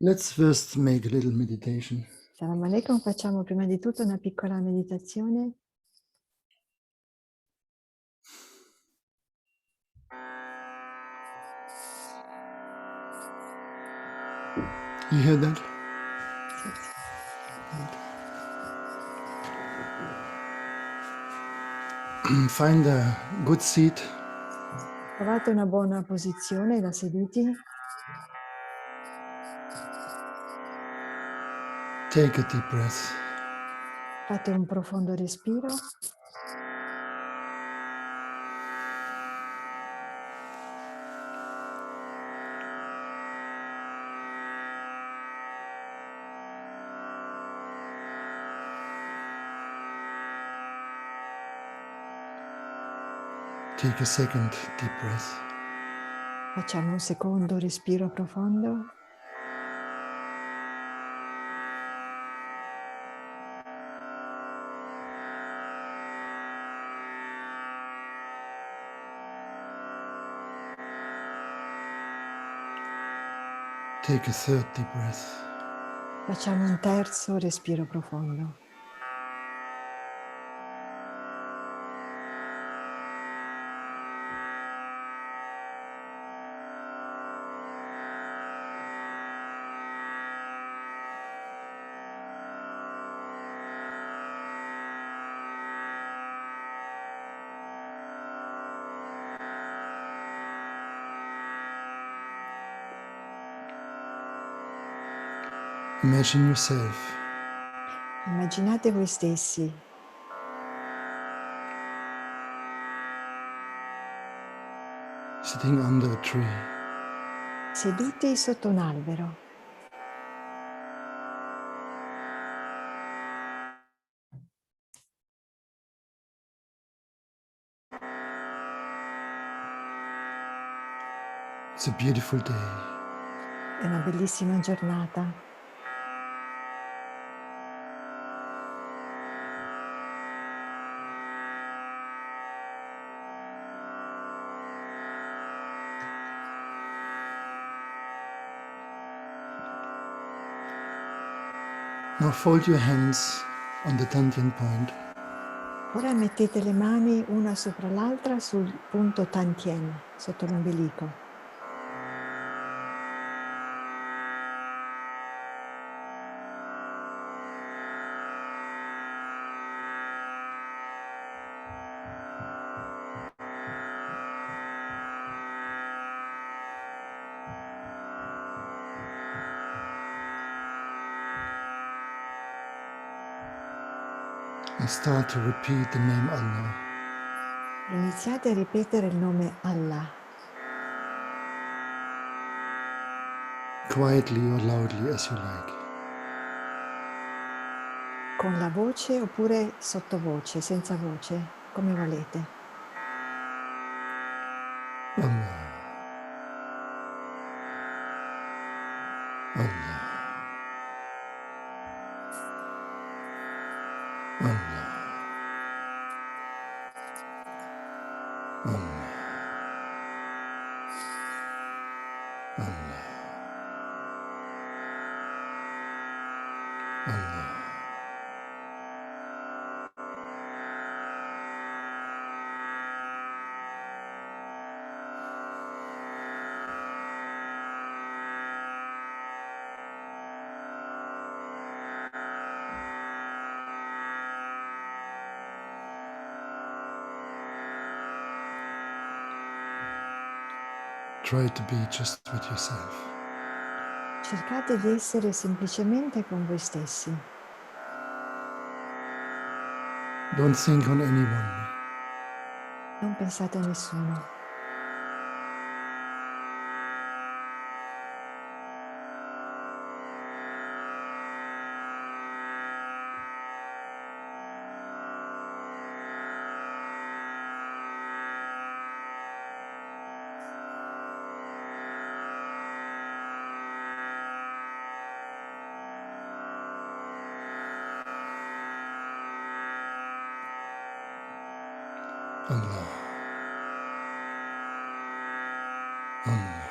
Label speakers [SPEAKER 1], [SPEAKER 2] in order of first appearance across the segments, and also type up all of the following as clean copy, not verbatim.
[SPEAKER 1] Let's first make a little meditation.
[SPEAKER 2] Salam alaikum, facciamo prima di tutto una piccola meditazione.
[SPEAKER 1] You hear that? Find a good seat.
[SPEAKER 2] Trovate una buona posizione da seduti.
[SPEAKER 1] Take a deep breath.
[SPEAKER 2] Fate un profondo respiro.
[SPEAKER 1] Take a second deep breath.
[SPEAKER 2] Facciamo un secondo respiro profondo.
[SPEAKER 1] Take a third deep breath.
[SPEAKER 2] Facciamo un terzo respiro profondo.
[SPEAKER 1] Imagine yourself
[SPEAKER 2] Immaginate voi stessi
[SPEAKER 1] sitting under a tree.
[SPEAKER 2] seduti sotto un albero.
[SPEAKER 1] It's a beautiful day.
[SPEAKER 2] È una bellissima giornata.
[SPEAKER 1] Now fold your hands on the Dantian point.
[SPEAKER 2] Ora mettete le mani una sopra l'altra sul punto Tantien, sotto l'ombelico.
[SPEAKER 1] And start to repeat the name Allah.
[SPEAKER 2] Iniziate a ripetere il nome Allah,
[SPEAKER 1] Quietly or loudly as you like.
[SPEAKER 2] con la voce oppure sottovoce, senza voce, come volete.
[SPEAKER 1] Allah. Allah. Allah. Allah. Allah. Allah. Try to be just with yourself.
[SPEAKER 2] Cercate di essere semplicemente con voi stessi.
[SPEAKER 1] Don't think on anyone.
[SPEAKER 2] Non pensate a nessuno.
[SPEAKER 1] Allah. Allah.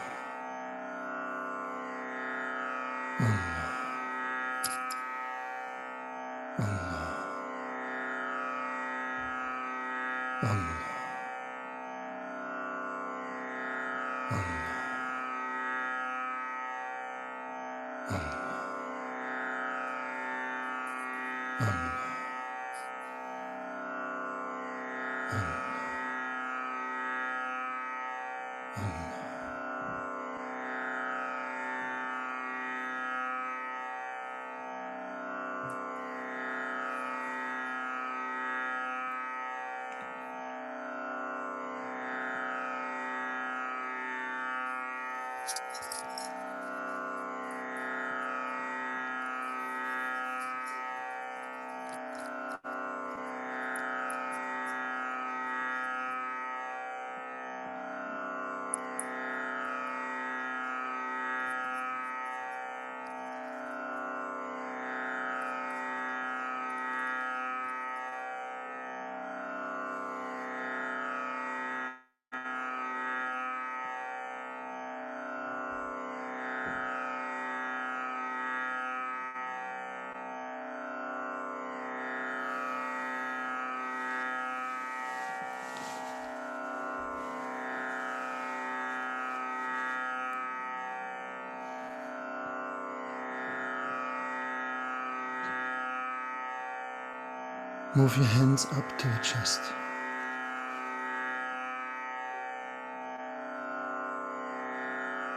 [SPEAKER 1] Move your hands up to your chest.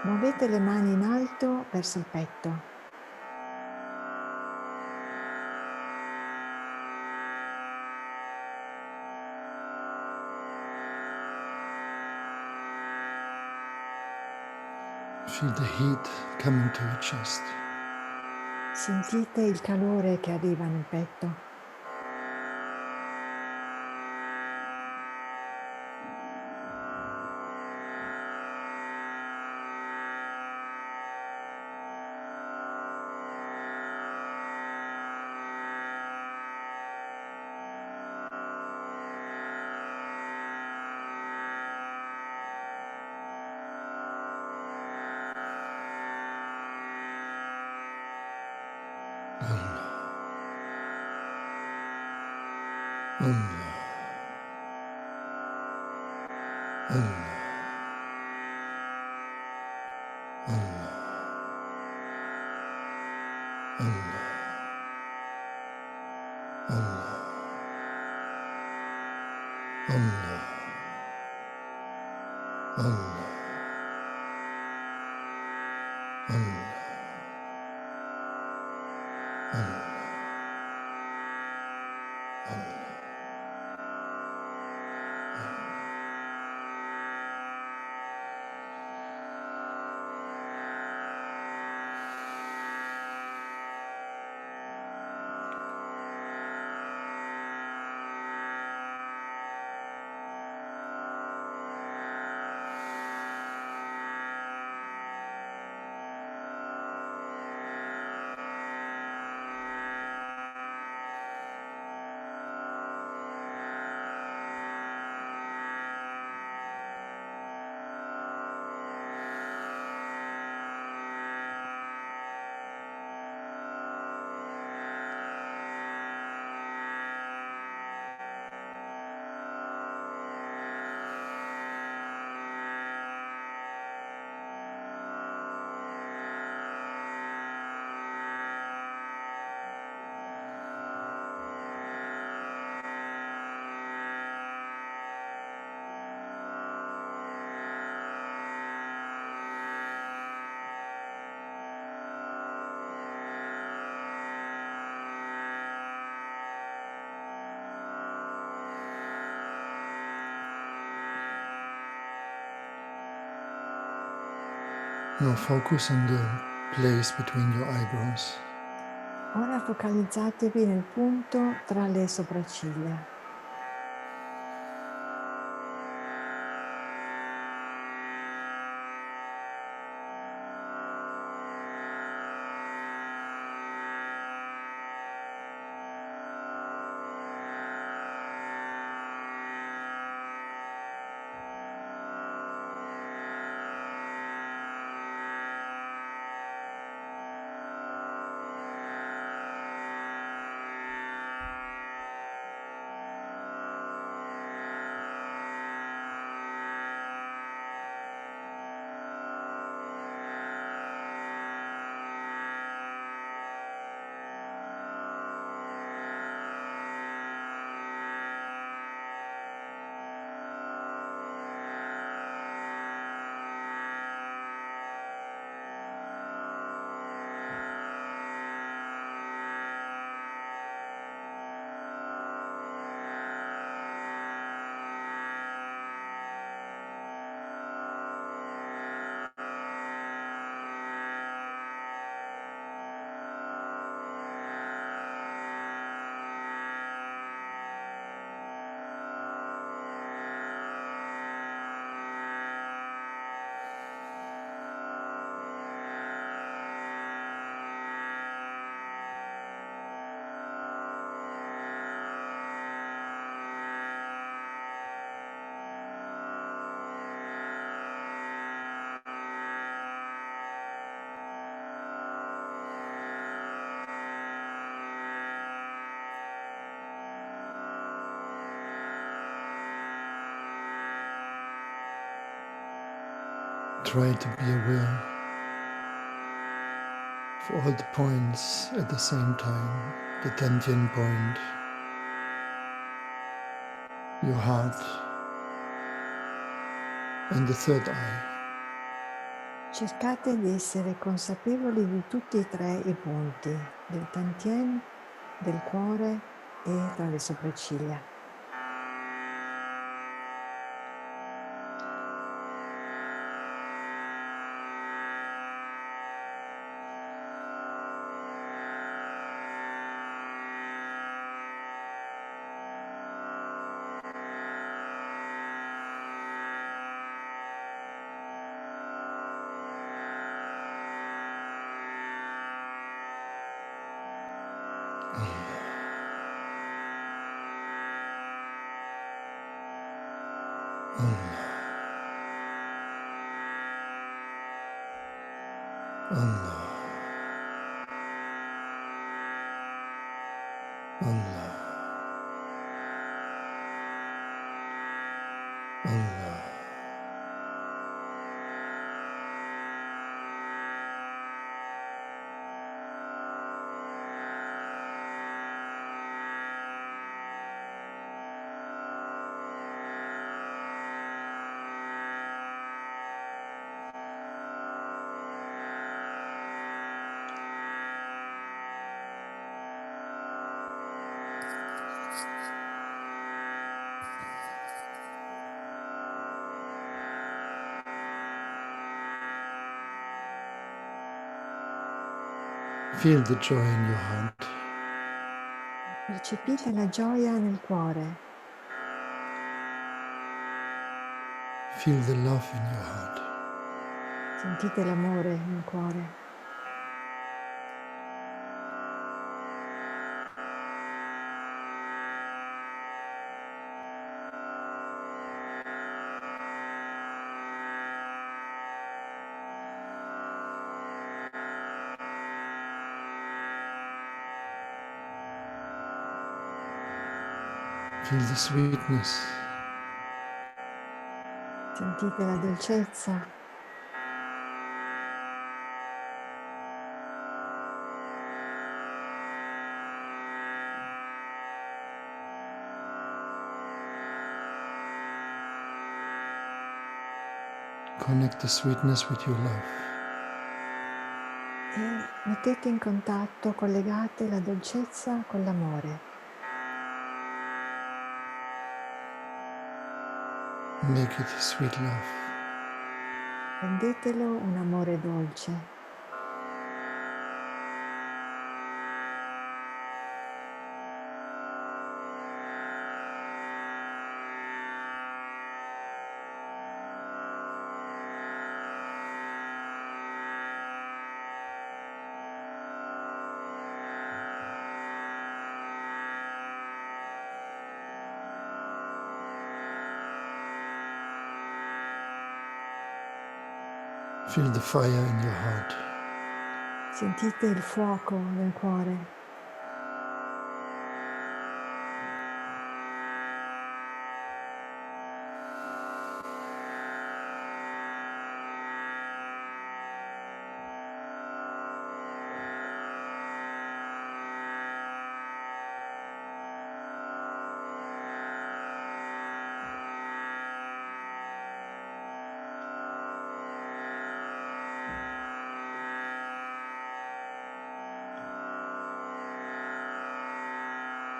[SPEAKER 2] Muovete le mani in alto verso il petto.
[SPEAKER 1] Feel the heat coming to your chest.
[SPEAKER 2] Sentite il calore che arriva nel petto.
[SPEAKER 1] Now focus on the place between your eyebrows.
[SPEAKER 2] Ora focalizzatevi nel punto tra le sopracciglia.
[SPEAKER 1] Try to be aware of all the points at the same time. The Tantien point, your heart, and the third eye.
[SPEAKER 2] Cercate di essere consapevoli di tutti e tre i punti, del Tantien, del cuore e tra le sopracciglia.
[SPEAKER 1] Allah, Allah, Allah. Feel the joy in your heart.
[SPEAKER 2] Percepite la gioia nel cuore,
[SPEAKER 1] Feel the love in your heart.
[SPEAKER 2] sentite l'amore nel cuore.
[SPEAKER 1] Feel the sweetness.
[SPEAKER 2] Sentite la dolcezza.
[SPEAKER 1] Connect the sweetness with your love.
[SPEAKER 2] E mettete in contatto, collegate la dolcezza con l'amore.
[SPEAKER 1] Make it a sweet love.
[SPEAKER 2] Rendetelo un amore dolce.
[SPEAKER 1] Feel the fire in your heart.
[SPEAKER 2] Sentite il fuoco nel cuore.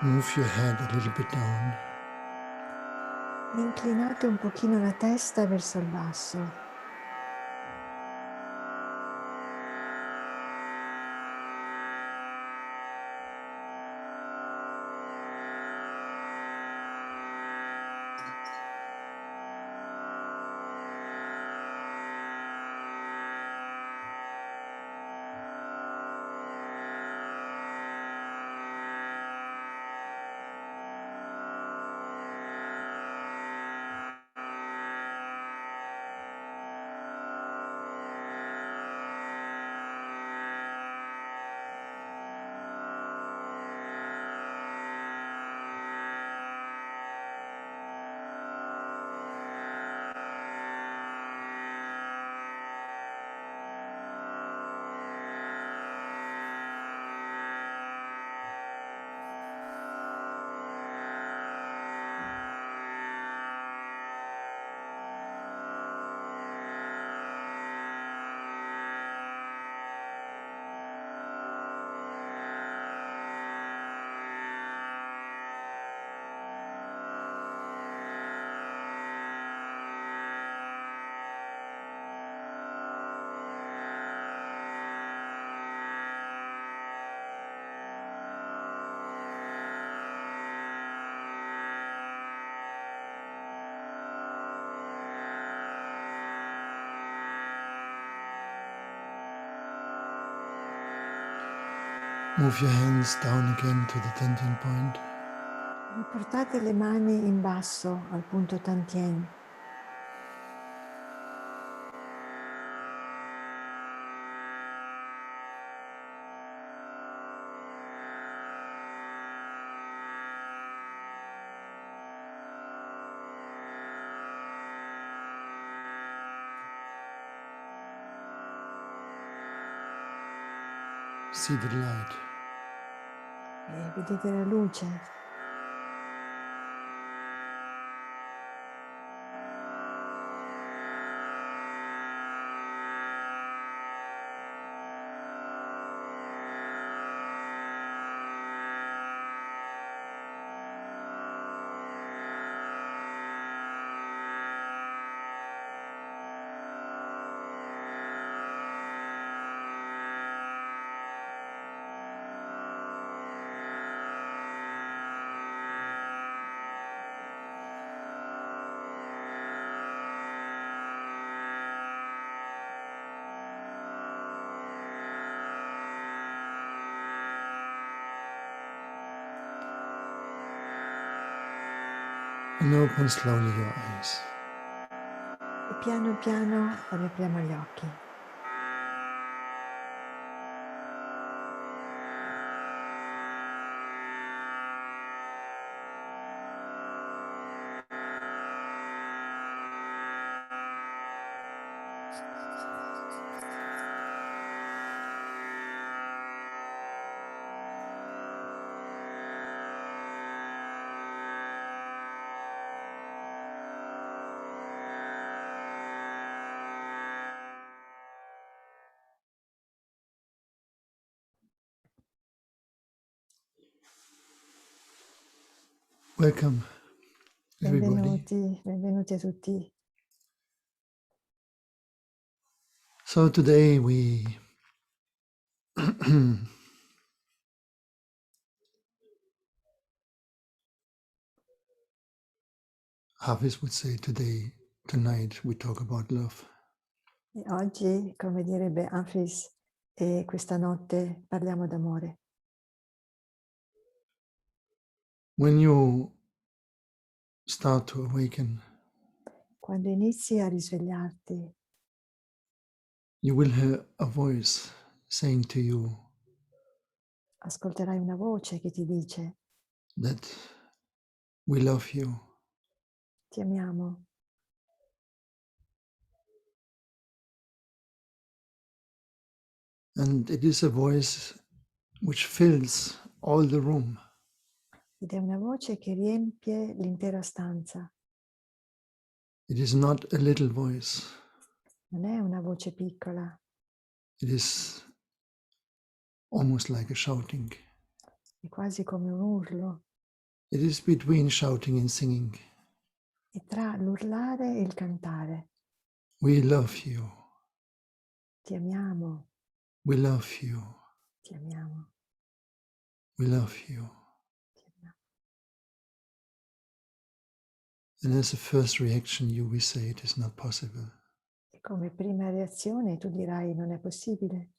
[SPEAKER 1] Move your head a little bit down.
[SPEAKER 2] Inclinate un pochino la testa verso il basso.
[SPEAKER 1] Move your hands down again to the tension point.
[SPEAKER 2] Riportate le mani in basso al punto tantien.
[SPEAKER 1] See the light.
[SPEAKER 2] E vedete la luce.
[SPEAKER 1] And open slowly your eyes.
[SPEAKER 2] E piano piano riapriamo gli occhi.
[SPEAKER 1] Welcome, everybody.
[SPEAKER 2] Benvenuti, benvenuti a tutti.
[SPEAKER 1] So today we Hafiz would say tonight we talk about love.
[SPEAKER 2] E oggi, come direbbe Hafiz, e questa notte parliamo d'amore.
[SPEAKER 1] When you start to awaken,
[SPEAKER 2] Quando inizi a risvegliarti,
[SPEAKER 1] you will hear a voice saying to you
[SPEAKER 2] ascolterai una voce che ti dice:
[SPEAKER 1] that we love you.
[SPEAKER 2] ti amiamo.
[SPEAKER 1] And it is a voice which fills all the room.
[SPEAKER 2] Ed è una voce che riempie l'intera stanza.
[SPEAKER 1] It is not a little voice.
[SPEAKER 2] Non è una voce piccola,
[SPEAKER 1] It is almost like a shouting.
[SPEAKER 2] è quasi come un urlo.
[SPEAKER 1] It is between shouting and singing.
[SPEAKER 2] È tra l'urlare e il cantare.
[SPEAKER 1] We love you.
[SPEAKER 2] Ti amiamo,
[SPEAKER 1] We love you.
[SPEAKER 2] ti amiamo,
[SPEAKER 1] We love you.
[SPEAKER 2] ti amiamo.
[SPEAKER 1] And as a first reaction, you will say it is not possible.
[SPEAKER 2] E come prima reazione tu dirai: non è possibile.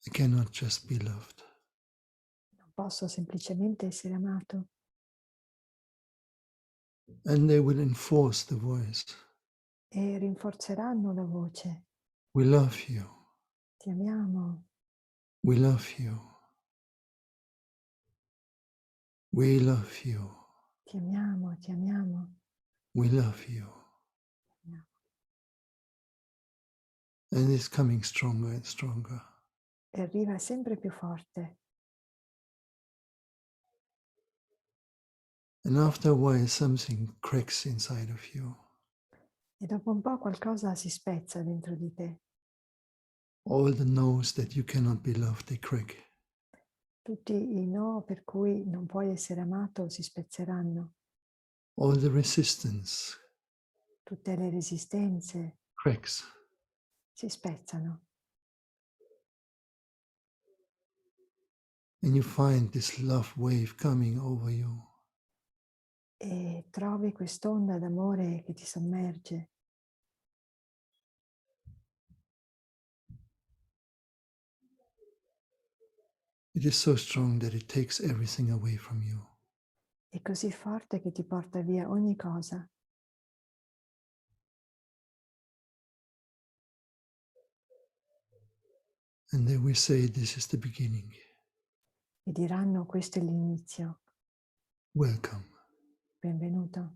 [SPEAKER 1] I cannot just be loved.
[SPEAKER 2] Non posso semplicemente essere amato.
[SPEAKER 1] And they will enforce the voice.
[SPEAKER 2] E rinforzeranno la voce.
[SPEAKER 1] We love you.
[SPEAKER 2] Ti amiamo,
[SPEAKER 1] We love you. We love you.
[SPEAKER 2] ti amiamo, ti amiamo.
[SPEAKER 1] We love you.
[SPEAKER 2] Ti amiamo.
[SPEAKER 1] And it's coming stronger and stronger.
[SPEAKER 2] E arriva sempre più forte.
[SPEAKER 1] And after a while, something cracks inside of you.
[SPEAKER 2] E dopo un po' qualcosa si spezza dentro di te.
[SPEAKER 1] All the no's that you cannot be loved, they crack.
[SPEAKER 2] Tutti i no per cui non puoi essere amato si spezzeranno.
[SPEAKER 1] All the resistance
[SPEAKER 2] Tutte le resistenze
[SPEAKER 1] cracks.
[SPEAKER 2] si spezzano.
[SPEAKER 1] And you find this love wave coming over you.
[SPEAKER 2] E trovi quest'onda d'amore che ti sommerge.
[SPEAKER 1] It is so strong that it takes everything away from you.
[SPEAKER 2] È così forte che ti porta via ogni cosa.
[SPEAKER 1] And they will say, this is the beginning.
[SPEAKER 2] E diranno: questo è l'inizio.
[SPEAKER 1] Welcome.
[SPEAKER 2] Benvenuto.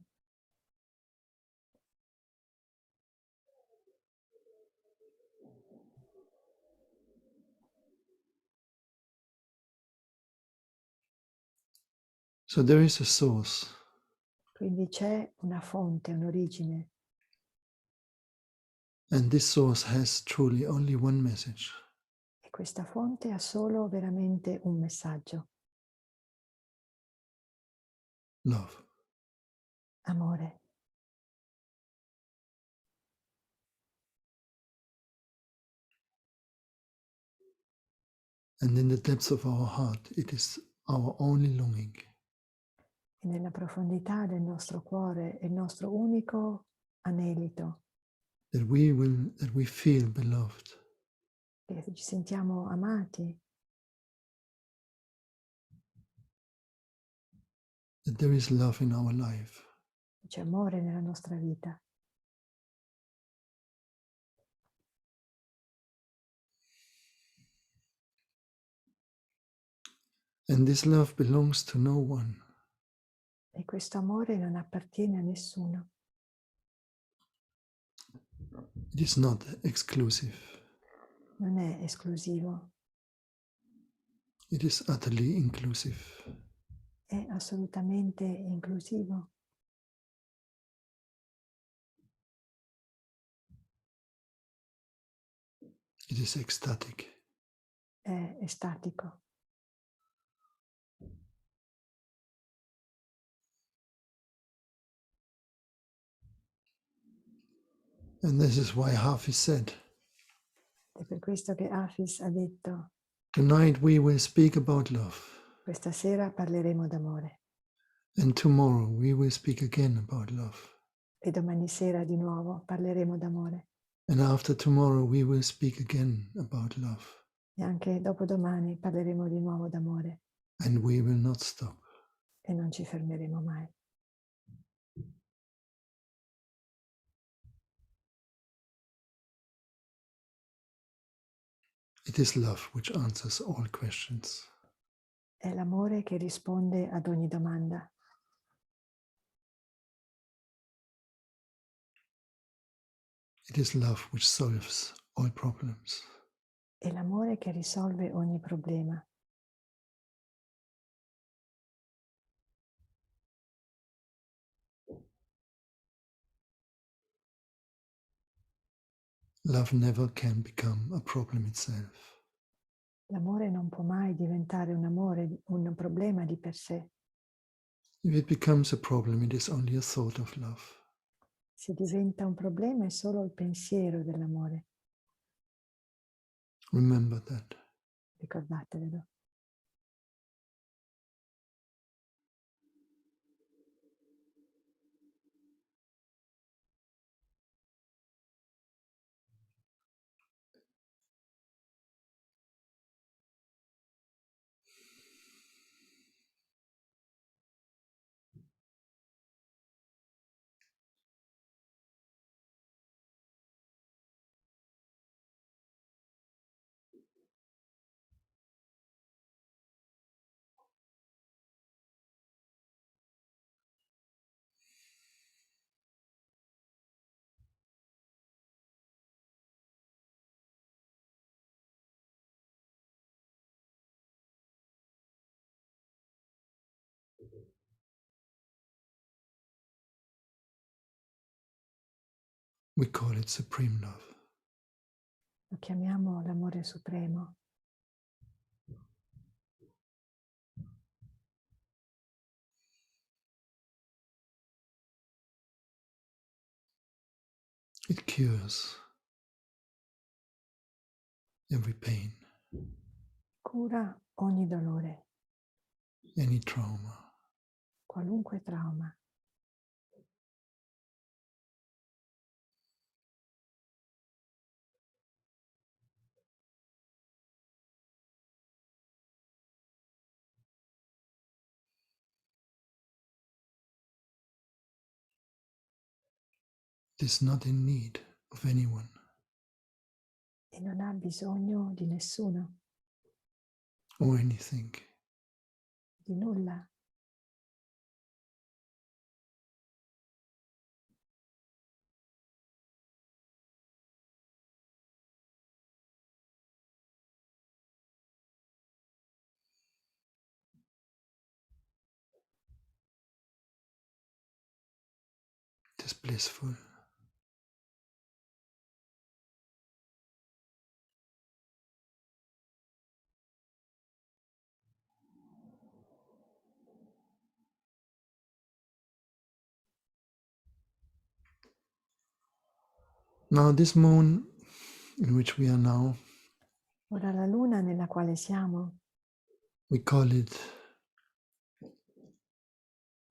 [SPEAKER 1] So there is a source.
[SPEAKER 2] Quindi c'è una fonte, un'origine.
[SPEAKER 1] And this source has truly only one message.
[SPEAKER 2] E questa fonte ha solo veramente un messaggio:
[SPEAKER 1] Love.
[SPEAKER 2] amore.
[SPEAKER 1] And in the depths of our heart, it is our only longing.
[SPEAKER 2] E nella profondità del nostro cuore è il nostro unico anelito,
[SPEAKER 1] That we feel beloved.
[SPEAKER 2] che ci sentiamo amati,
[SPEAKER 1] That there is love in our life.
[SPEAKER 2] c'è amore nella nostra vita.
[SPEAKER 1] And this love belongs to no one.
[SPEAKER 2] E questo amore non appartiene a nessuno,
[SPEAKER 1] It is not exclusive.
[SPEAKER 2] non è esclusivo,
[SPEAKER 1] It is utterly inclusive.
[SPEAKER 2] è assolutamente inclusivo.
[SPEAKER 1] It is ecstatic.
[SPEAKER 2] È estatico.
[SPEAKER 1] And this is why Hafiz said,
[SPEAKER 2] È per questo che Hafiz ha detto:
[SPEAKER 1] tonight we will speak about love.
[SPEAKER 2] questa sera parleremo d'amore
[SPEAKER 1] And tomorrow we will speak again about love.
[SPEAKER 2] e domani sera di nuovo parleremo d'amore
[SPEAKER 1] And after tomorrow we will speak again about love.
[SPEAKER 2] e anche dopodomani parleremo di nuovo d'amore
[SPEAKER 1] And we will not stop.
[SPEAKER 2] e non ci fermeremo mai.
[SPEAKER 1] It is love which answers all questions.
[SPEAKER 2] È l'amore che risponde ad ogni domanda.
[SPEAKER 1] It is love which solves all problems.
[SPEAKER 2] È l'amore che risolve ogni problema.
[SPEAKER 1] Love never can become a problem itself.
[SPEAKER 2] L'amore non può mai diventare un problema di per sé.
[SPEAKER 1] If it becomes a problem, it is only a thought of love.
[SPEAKER 2] Se diventa un problema è solo il pensiero dell'amore.
[SPEAKER 1] Remember that.
[SPEAKER 2] Ricordatevelo.
[SPEAKER 1] We call it supreme love.
[SPEAKER 2] Lo chiamiamo l'amore supremo.
[SPEAKER 1] It cures every pain,
[SPEAKER 2] Cura ogni dolore,
[SPEAKER 1] any trauma.
[SPEAKER 2] qualunque trauma.
[SPEAKER 1] is not in need of anyone.
[SPEAKER 2] E non ha bisogno di nessuno,
[SPEAKER 1] Or anything.
[SPEAKER 2] di nulla.
[SPEAKER 1] It is blissful. Now this moon in which we are now,
[SPEAKER 2] Ora la luna nella quale siamo,
[SPEAKER 1] we call it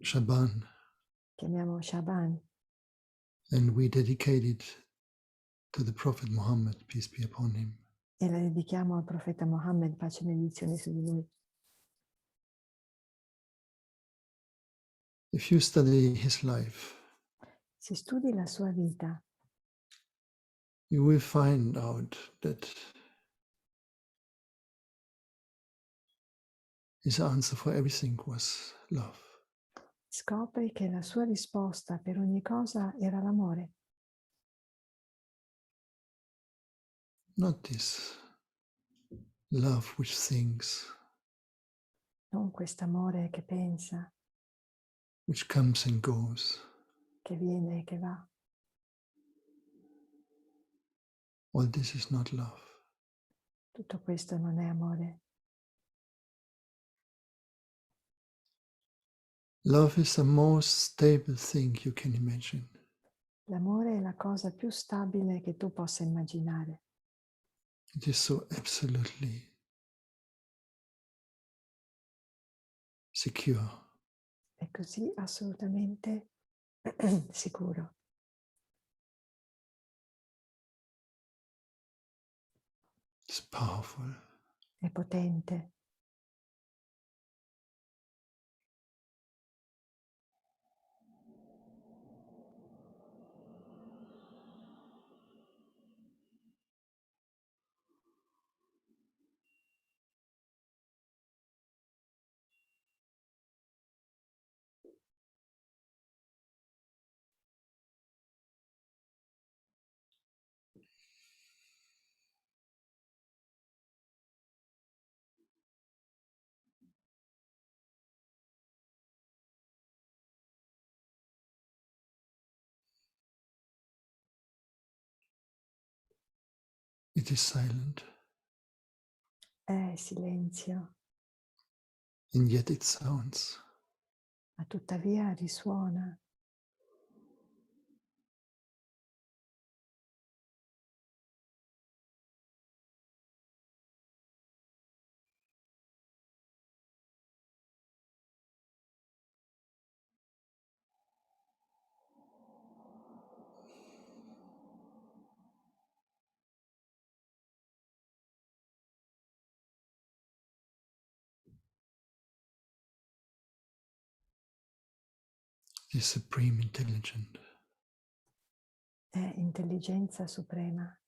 [SPEAKER 1] Shaban,
[SPEAKER 2] chiamiamo Shaban,
[SPEAKER 1] and we dedicate it to the Prophet Muhammad, peace be upon him.
[SPEAKER 2] e la dedichiamo al profeta Mohammed, pace e benedizioni su di lui.
[SPEAKER 1] If you study his life,
[SPEAKER 2] Se studi la sua vita,
[SPEAKER 1] you will find out that his answer for everything was love.
[SPEAKER 2] scopri che la sua risposta per ogni cosa era l'amore.
[SPEAKER 1] Not this love which thinks,
[SPEAKER 2] Non quest'amore che pensa,
[SPEAKER 1] which comes and goes.
[SPEAKER 2] che viene e che va.
[SPEAKER 1] All this is not love.
[SPEAKER 2] Tutto questo non è amore.
[SPEAKER 1] Love is the most stable thing you can imagine.
[SPEAKER 2] L'amore è la cosa più stabile che tu possa immaginare.
[SPEAKER 1] It is so absolutely secure.
[SPEAKER 2] È così assolutamente sicuro.
[SPEAKER 1] It's powerful.
[SPEAKER 2] È potente.
[SPEAKER 1] It is silent,
[SPEAKER 2] È silenzio,
[SPEAKER 1] and yet it sounds.
[SPEAKER 2] ma tuttavia risuona.
[SPEAKER 1] It is supreme intelligence.
[SPEAKER 2] È intelligenza suprema.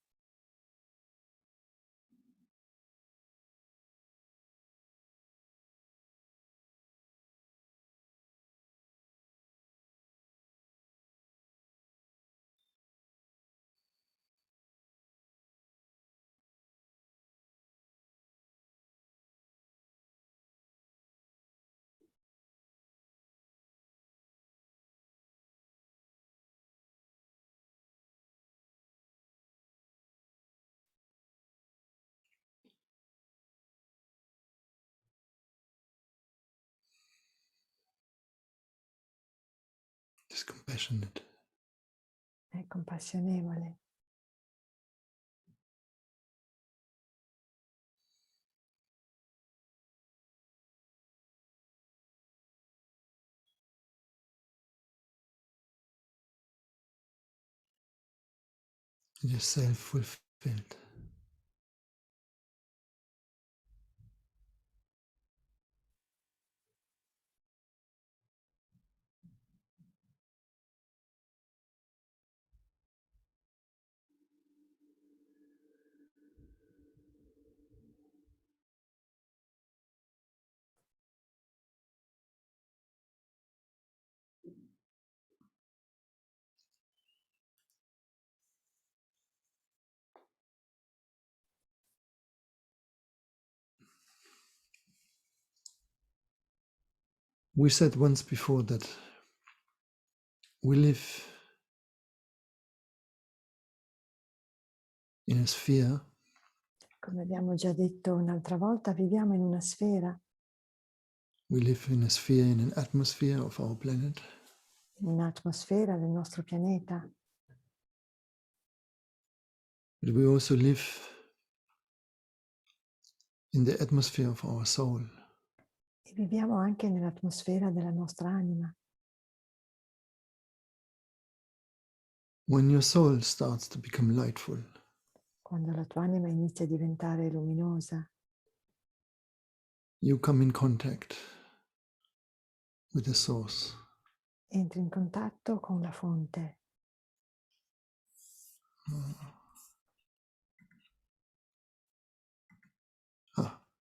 [SPEAKER 1] It is compassionate.
[SPEAKER 2] È compassionevole.
[SPEAKER 1] It is self-fulfilled. We said once before that we live in a sphere.
[SPEAKER 2] Come abbiamo già detto un'altra volta, viviamo in una sfera,
[SPEAKER 1] We live in a sphere, in an atmosphere of our planet.
[SPEAKER 2] in un'atmosfera del nostro pianeta,
[SPEAKER 1] But we also live in the atmosphere of our soul.
[SPEAKER 2] e viviamo anche nell'atmosfera della nostra anima.
[SPEAKER 1] When your soul starts to become lightful,
[SPEAKER 2] Quando la tua anima inizia a diventare luminosa,
[SPEAKER 1] you come in contact with the source.
[SPEAKER 2] entri in contatto con la fonte.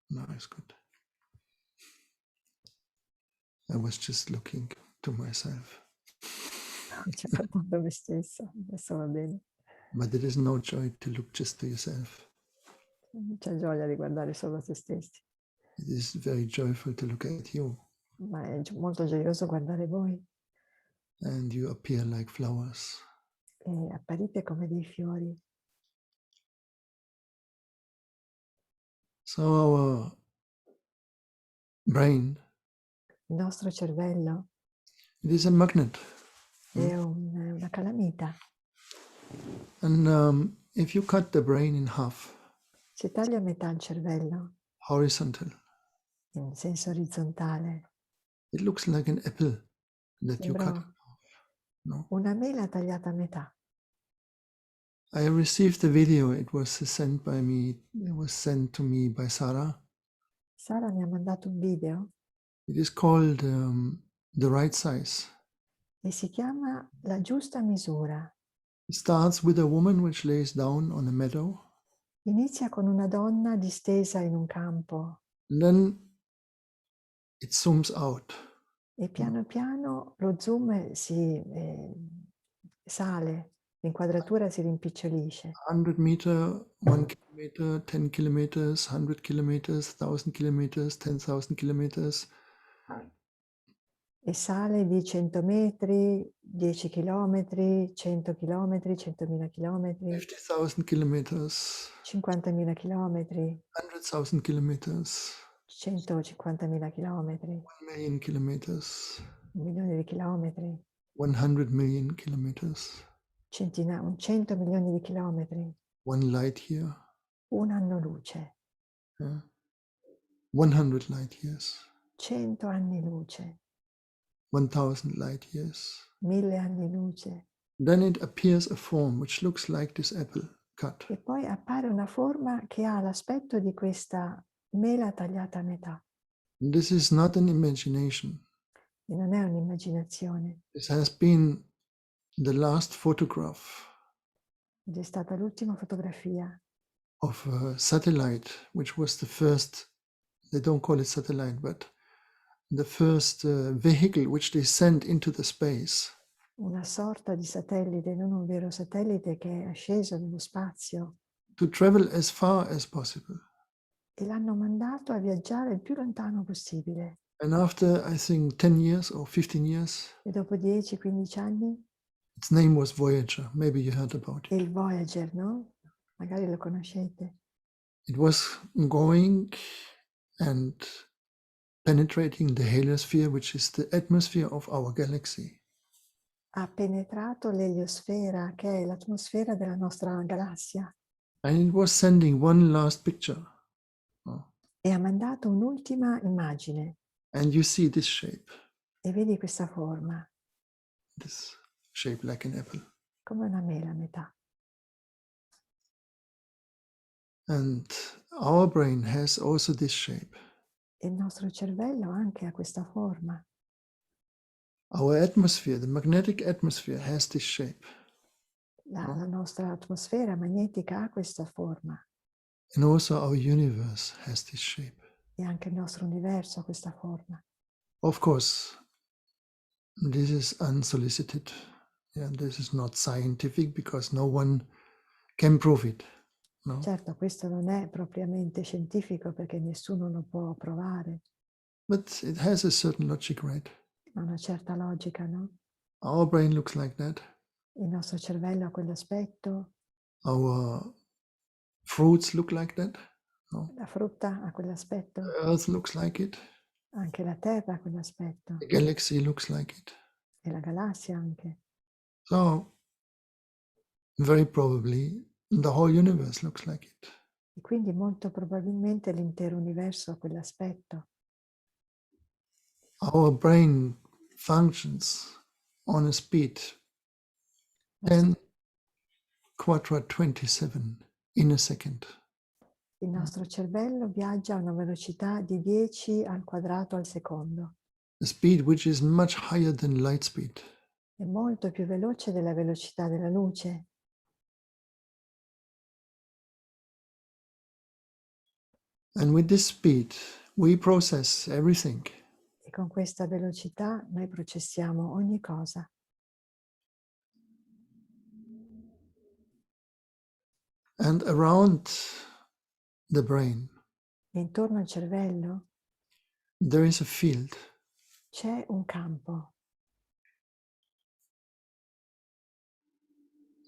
[SPEAKER 1] Now it's good. I was just looking to myself.
[SPEAKER 2] Ci guardando me stesso, adesso va bene.
[SPEAKER 1] But there is no joy to look just to yourself.
[SPEAKER 2] Non c'è gioia di guardare solo se stessi,
[SPEAKER 1] It is very joyful to look at you,
[SPEAKER 2] ma è molto gioioso guardare voi
[SPEAKER 1] and you appear like flowers.
[SPEAKER 2] e apparite come dei fiori.
[SPEAKER 1] So our brain,
[SPEAKER 2] Il nostro cervello
[SPEAKER 1] it is a magnet.
[SPEAKER 2] è una calamita.
[SPEAKER 1] And if you cut the brain in half,
[SPEAKER 2] Si taglia a metà il cervello
[SPEAKER 1] horizontal,
[SPEAKER 2] in senso orizzontale.
[SPEAKER 1] it looks like an apple that you cut
[SPEAKER 2] Sembra
[SPEAKER 1] in half. No?
[SPEAKER 2] una mela tagliata a metà.
[SPEAKER 1] I received a video. It was sent by me. It was sent to me by Sarah.
[SPEAKER 2] Sara mi ha mandato un video
[SPEAKER 1] It is called The Right Size.
[SPEAKER 2] e si chiama La giusta misura.
[SPEAKER 1] It starts with a woman which lays down on a meadow.
[SPEAKER 2] Inizia con una donna distesa in un campo
[SPEAKER 1] And then it zooms out.
[SPEAKER 2] e piano piano lo zoom sale, l'inquadratura si rimpicciolisce.
[SPEAKER 1] 100 meter, 1 kilometer, 10 kilometers, 100 kilometers, 1000 kilometers, 10,000 kilometers.
[SPEAKER 2] E sale di 100 metri, 10 chilometri, 100 chilometri, 100.000 chilometri,
[SPEAKER 1] 50,000 kilometers,
[SPEAKER 2] 50.000 chilometri,
[SPEAKER 1] 100,000 kilometers,
[SPEAKER 2] 150.000 chilometri,
[SPEAKER 1] 1 million kilometers,
[SPEAKER 2] 1 milione di chilometri,
[SPEAKER 1] 100 million kilometers,
[SPEAKER 2] 100 milioni di chilometri,
[SPEAKER 1] 1 light year,
[SPEAKER 2] un anno luce,
[SPEAKER 1] 100 light years,
[SPEAKER 2] 100 anni luce,
[SPEAKER 1] 1,000 light years.
[SPEAKER 2] 1000 anni luce.
[SPEAKER 1] Then it appears a form which looks like this apple cut.
[SPEAKER 2] E poi appare una forma che ha l'aspetto di questa mela tagliata a metà.
[SPEAKER 1] This is not an imagination.
[SPEAKER 2] E non è un'immaginazione.
[SPEAKER 1] This has been the last photograph
[SPEAKER 2] Ed è stata l'ultima fotografia
[SPEAKER 1] of a satellite, which was the first, they don't call it satellite, but the first vehicle which they sent into the space.
[SPEAKER 2] una sorta di satellite, non un vero satellite, che è sceso nello spazio
[SPEAKER 1] To travel as far as possible.
[SPEAKER 2] e l'hanno mandato a viaggiare il più lontano possibile.
[SPEAKER 1] And after, I think, 10 years or 15 years,
[SPEAKER 2] E dopo 10-15 anni,
[SPEAKER 1] its name was Voyager. Maybe you heard about it.
[SPEAKER 2] il Voyager, no? Magari lo conoscete.
[SPEAKER 1] It was going and penetrating the heliosphere, which is the atmosphere of our galaxy.
[SPEAKER 2] Ha penetrato l'eliosfera, che è l'atmosfera della nostra galassia,
[SPEAKER 1] And it was sending one last picture.
[SPEAKER 2] e ha mandato un'ultima immagine.
[SPEAKER 1] And you see this shape
[SPEAKER 2] questa forma,
[SPEAKER 1] like an apple.
[SPEAKER 2] come una mela a metà.
[SPEAKER 1] And our brain has also this shape.
[SPEAKER 2] E il nostro cervello anche ha questa forma.
[SPEAKER 1] Our atmosphere, the magnetic atmosphere, has this shape.
[SPEAKER 2] La nostra atmosfera magnetica ha questa forma.
[SPEAKER 1] And also our universe has this shape.
[SPEAKER 2] E anche il nostro universo ha questa forma.
[SPEAKER 1] Of course, this is unsolicited. Yeah, this is not scientific because no one can prove it. No?
[SPEAKER 2] Certo, questo non è propriamente scientifico perché nessuno lo può provare.
[SPEAKER 1] But it has a certain logic, right?
[SPEAKER 2] Ha una certa logica, no?
[SPEAKER 1] Our brain looks like that.
[SPEAKER 2] Il nostro cervello ha quell'aspetto,
[SPEAKER 1] Our fruits look like that. No?
[SPEAKER 2] la frutta ha
[SPEAKER 1] The
[SPEAKER 2] quell'aspetto,
[SPEAKER 1] earth looks like it.
[SPEAKER 2] anche la Terra ha quell'aspetto,
[SPEAKER 1] The galaxy looks like it.
[SPEAKER 2] e la galassia anche.
[SPEAKER 1] So very probably the whole universe looks like it.
[SPEAKER 2] E quindi molto probabilmente l'intero universo ha quell'aspetto.
[SPEAKER 1] Our brain functions on a speed
[SPEAKER 2] Il nostro-
[SPEAKER 1] 10 quadra 27 in a second.
[SPEAKER 2] Il nostro cervello viaggia a una velocità di 10 al quadrato al secondo.
[SPEAKER 1] A speed which is much higher than light speed.
[SPEAKER 2] È molto più veloce della velocità della luce.
[SPEAKER 1] And with this speed, we process everything.
[SPEAKER 2] E con questa velocità noi processiamo ogni cosa.
[SPEAKER 1] And around the brain,
[SPEAKER 2] E intorno al cervello
[SPEAKER 1] there is a field.
[SPEAKER 2] c'è un campo,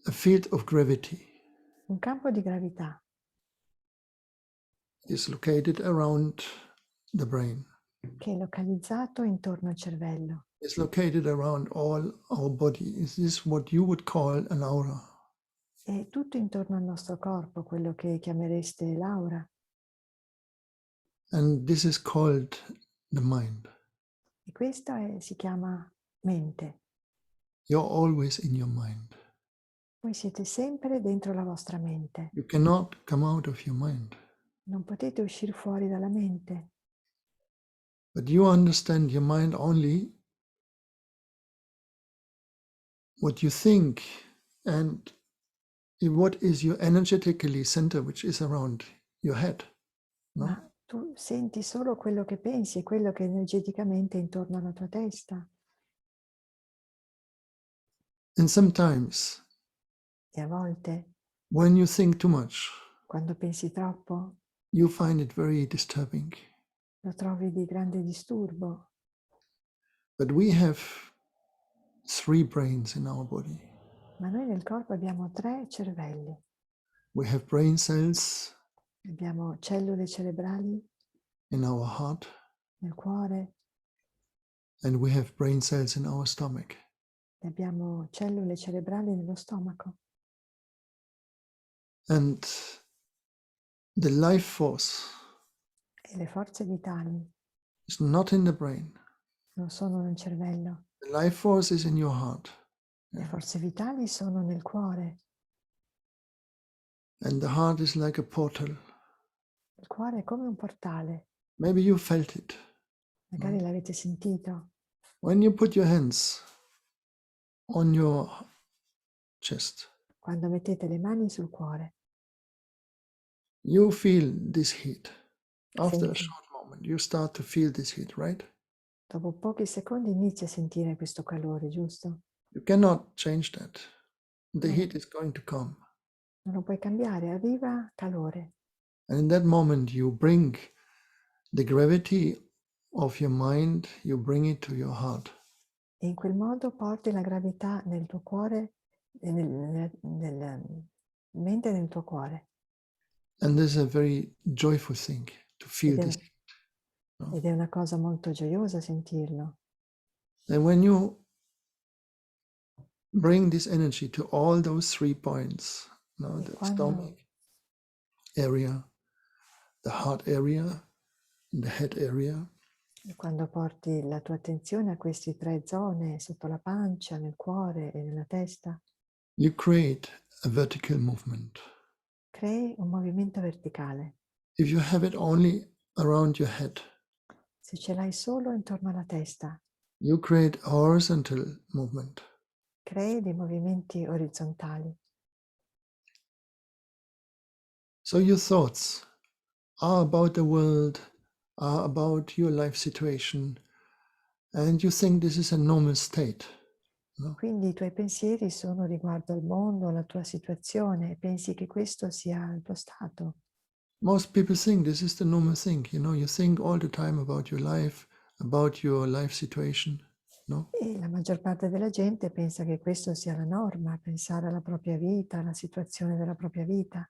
[SPEAKER 1] A field of gravity
[SPEAKER 2] un campo di gravità
[SPEAKER 1] is located around the brain.
[SPEAKER 2] che è localizzato intorno al cervello.
[SPEAKER 1] It's located around all our body. Is this what you would call an aura?
[SPEAKER 2] È tutto intorno al nostro corpo, quello che chiamereste l'aura.
[SPEAKER 1] And this is called the mind.
[SPEAKER 2] E questo si chiama mente.
[SPEAKER 1] You're always in your mind.
[SPEAKER 2] Voi siete sempre dentro la vostra mente.
[SPEAKER 1] You cannot come out of your mind.
[SPEAKER 2] Non potete uscire fuori dalla mente.
[SPEAKER 1] But you understand your mind only what you think and what is your energetically center, which is around your head. No?
[SPEAKER 2] Ma tu senti solo quello che pensi e quello che energeticamente è intorno alla tua testa.
[SPEAKER 1] And sometimes
[SPEAKER 2] E a volte,
[SPEAKER 1] when you think too much,
[SPEAKER 2] quando pensi troppo,
[SPEAKER 1] you find it very disturbing.
[SPEAKER 2] lo trovi di grande disturbo.
[SPEAKER 1] But we have 3 brains in our body.
[SPEAKER 2] Ma noi nel corpo abbiamo 3 cervelli.
[SPEAKER 1] We have brain cells
[SPEAKER 2] Abbiamo cellule cerebrali
[SPEAKER 1] in our heart,
[SPEAKER 2] nel cuore,
[SPEAKER 1] and we have brain cells in our stomach.
[SPEAKER 2] e abbiamo cellule cerebrali nello stomaco.
[SPEAKER 1] And the life force
[SPEAKER 2] E le forze vitali
[SPEAKER 1] is not in the brain.
[SPEAKER 2] non sono nel cervello.
[SPEAKER 1] The life force is in your heart.
[SPEAKER 2] Le forze vitali sono nel cuore.
[SPEAKER 1] And the heart is like a portal.
[SPEAKER 2] Il cuore è come un portale.
[SPEAKER 1] Maybe you felt it.
[SPEAKER 2] Magari l'avete sentito.
[SPEAKER 1] When you put your hands on your chest,
[SPEAKER 2] Quando mettete le mani sul cuore,
[SPEAKER 1] you feel this heat. After a
[SPEAKER 2] Senti.
[SPEAKER 1] short moment, you start to feel this heat, right?
[SPEAKER 2] dopo pochi secondi inizi a sentire questo calore, giusto?
[SPEAKER 1] You cannot change that. The
[SPEAKER 2] No.
[SPEAKER 1] heat is going to come.
[SPEAKER 2] Non lo puoi cambiare, arriva calore.
[SPEAKER 1] And in that moment, you bring the gravity of your mind, you bring it to your heart.
[SPEAKER 2] E in quel modo porti la gravità nel tuo cuore, e nella mente e nel tuo cuore.
[SPEAKER 1] And this is a very joyful thing to feel
[SPEAKER 2] Ed è,
[SPEAKER 1] this. No?
[SPEAKER 2] ed è una cosa molto gioiosa sentirlo.
[SPEAKER 1] And when you bring this energy to all those 3 points, no, the stomach area, the heart area, and the head area,
[SPEAKER 2] E quando porti la tua attenzione a queste 3 zone, sotto la pancia, nel cuore e nella testa,
[SPEAKER 1] you create a vertical movement.
[SPEAKER 2] crei un movimento verticale.
[SPEAKER 1] If you have it only around your head,
[SPEAKER 2] Se ce l'hai solo intorno alla testa,
[SPEAKER 1] you create a horizontal movement.
[SPEAKER 2] crei dei movimenti orizzontali.
[SPEAKER 1] So your thoughts are about the world, are about your life situation, and you think this is a normal state. No?
[SPEAKER 2] Quindi i tuoi pensieri sono riguardo al mondo, alla tua situazione, e pensi che questo sia il tuo stato.
[SPEAKER 1] Most people think this is the normal thing. You think all the time about your life situation, no?
[SPEAKER 2] E la maggior parte della gente pensa che questo sia la norma, pensare alla propria vita, alla situazione della propria vita.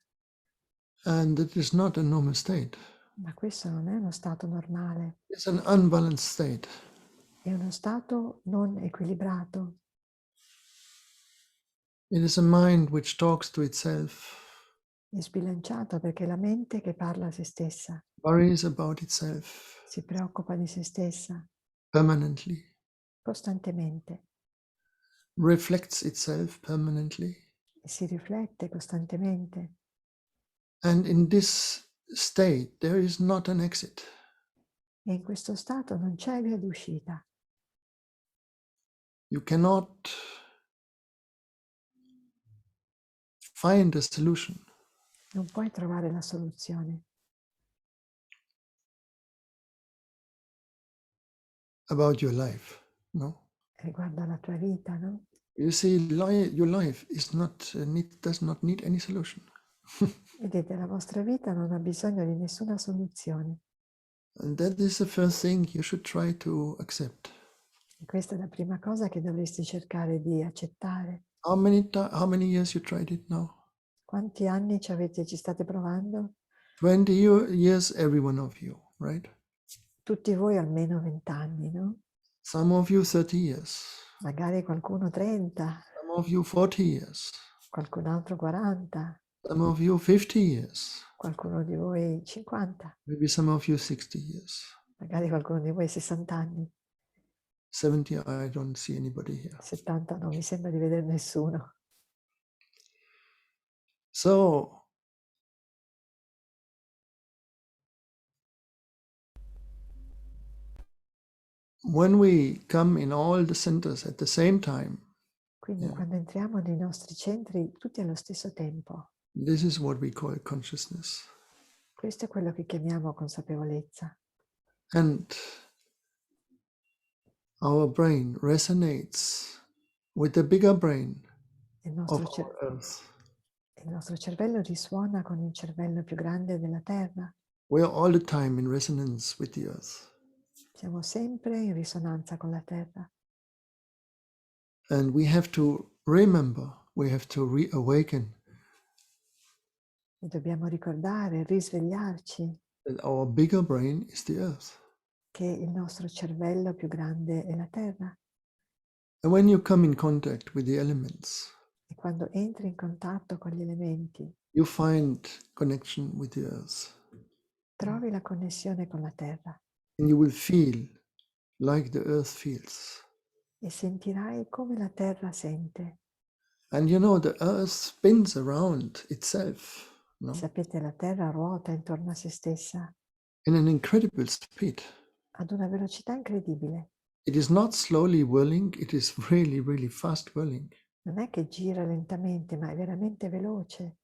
[SPEAKER 1] And it is not a normal state.
[SPEAKER 2] Ma questo non è uno stato normale,
[SPEAKER 1] It's an unbalanced state.
[SPEAKER 2] è uno stato non equilibrato.
[SPEAKER 1] It is a mind which talks to itself,
[SPEAKER 2] È sbilanciato perché è la mente che parla a se stessa,
[SPEAKER 1] worries about itself
[SPEAKER 2] si preoccupa di se stessa
[SPEAKER 1] permanently,
[SPEAKER 2] costantemente
[SPEAKER 1] reflects itself permanently.
[SPEAKER 2] e si riflette costantemente.
[SPEAKER 1] And in this state, there is not an exit.
[SPEAKER 2] E in questo stato non c'è via d'uscita.
[SPEAKER 1] You cannot find a solution
[SPEAKER 2] Non puoi trovare la soluzione
[SPEAKER 1] about your life, no?
[SPEAKER 2] riguardo alla tua vita, no?
[SPEAKER 1] You see, your life is does not need any solution.
[SPEAKER 2] Vedete, la vostra vita non ha bisogno di nessuna soluzione.
[SPEAKER 1] And that is the first thing you should try to accept.
[SPEAKER 2] E questa è la prima cosa che dovresti cercare di accettare.
[SPEAKER 1] How many years you tried it now?
[SPEAKER 2] Quanti anni ci state provando?
[SPEAKER 1] 20 years, every one of you, right?
[SPEAKER 2] Tutti voi almeno 20 anni, no?
[SPEAKER 1] Some of you 30 years.
[SPEAKER 2] Magari qualcuno 30,
[SPEAKER 1] Some of you 40 years.
[SPEAKER 2] qualcun altro 40,
[SPEAKER 1] Some of you 50 years.
[SPEAKER 2] qualcuno di voi 50,
[SPEAKER 1] Maybe some of you 60 years.
[SPEAKER 2] magari qualcuno di voi 60 anni,
[SPEAKER 1] 70, I don't see anybody here.
[SPEAKER 2] 70 non mi sembra di vedere nessuno.
[SPEAKER 1] So, when we come in all the centers at the same time,
[SPEAKER 2] Quindi quando entriamo nei nostri centri tutti allo stesso tempo,
[SPEAKER 1] this is what we call consciousness.
[SPEAKER 2] questo è quello che chiamiamo consapevolezza.
[SPEAKER 1] And our brain resonates with the bigger brain
[SPEAKER 2] Il
[SPEAKER 1] of
[SPEAKER 2] nostro,
[SPEAKER 1] our earth.
[SPEAKER 2] il nostro cervello risuona con il cervello più grande della Terra.
[SPEAKER 1] We are all the time in resonance with the earth.
[SPEAKER 2] Siamo sempre in risonanza con la Terra.
[SPEAKER 1] And we have to remember, we have to reawaken
[SPEAKER 2] E dobbiamo ricordare, risvegliarci
[SPEAKER 1] that our bigger brain is the earth.
[SPEAKER 2] che il nostro cervello più grande è la Terra.
[SPEAKER 1] And when you come in contact with the elements,
[SPEAKER 2] E quando entri in contatto con gli elementi,
[SPEAKER 1] you find connection with the earth.
[SPEAKER 2] trovi la connessione con la Terra
[SPEAKER 1] And you will feel like the earth feels.
[SPEAKER 2] e sentirai come la Terra sente.
[SPEAKER 1] And the earth spins around itself, no?
[SPEAKER 2] Sapete, la Terra ruota intorno a se stessa
[SPEAKER 1] In an incredible speed.
[SPEAKER 2] ad una velocità incredibile.
[SPEAKER 1] It is not slowly whirling, it is really, really fast whirling.
[SPEAKER 2] Non è che gira lentamente, ma è veramente veloce.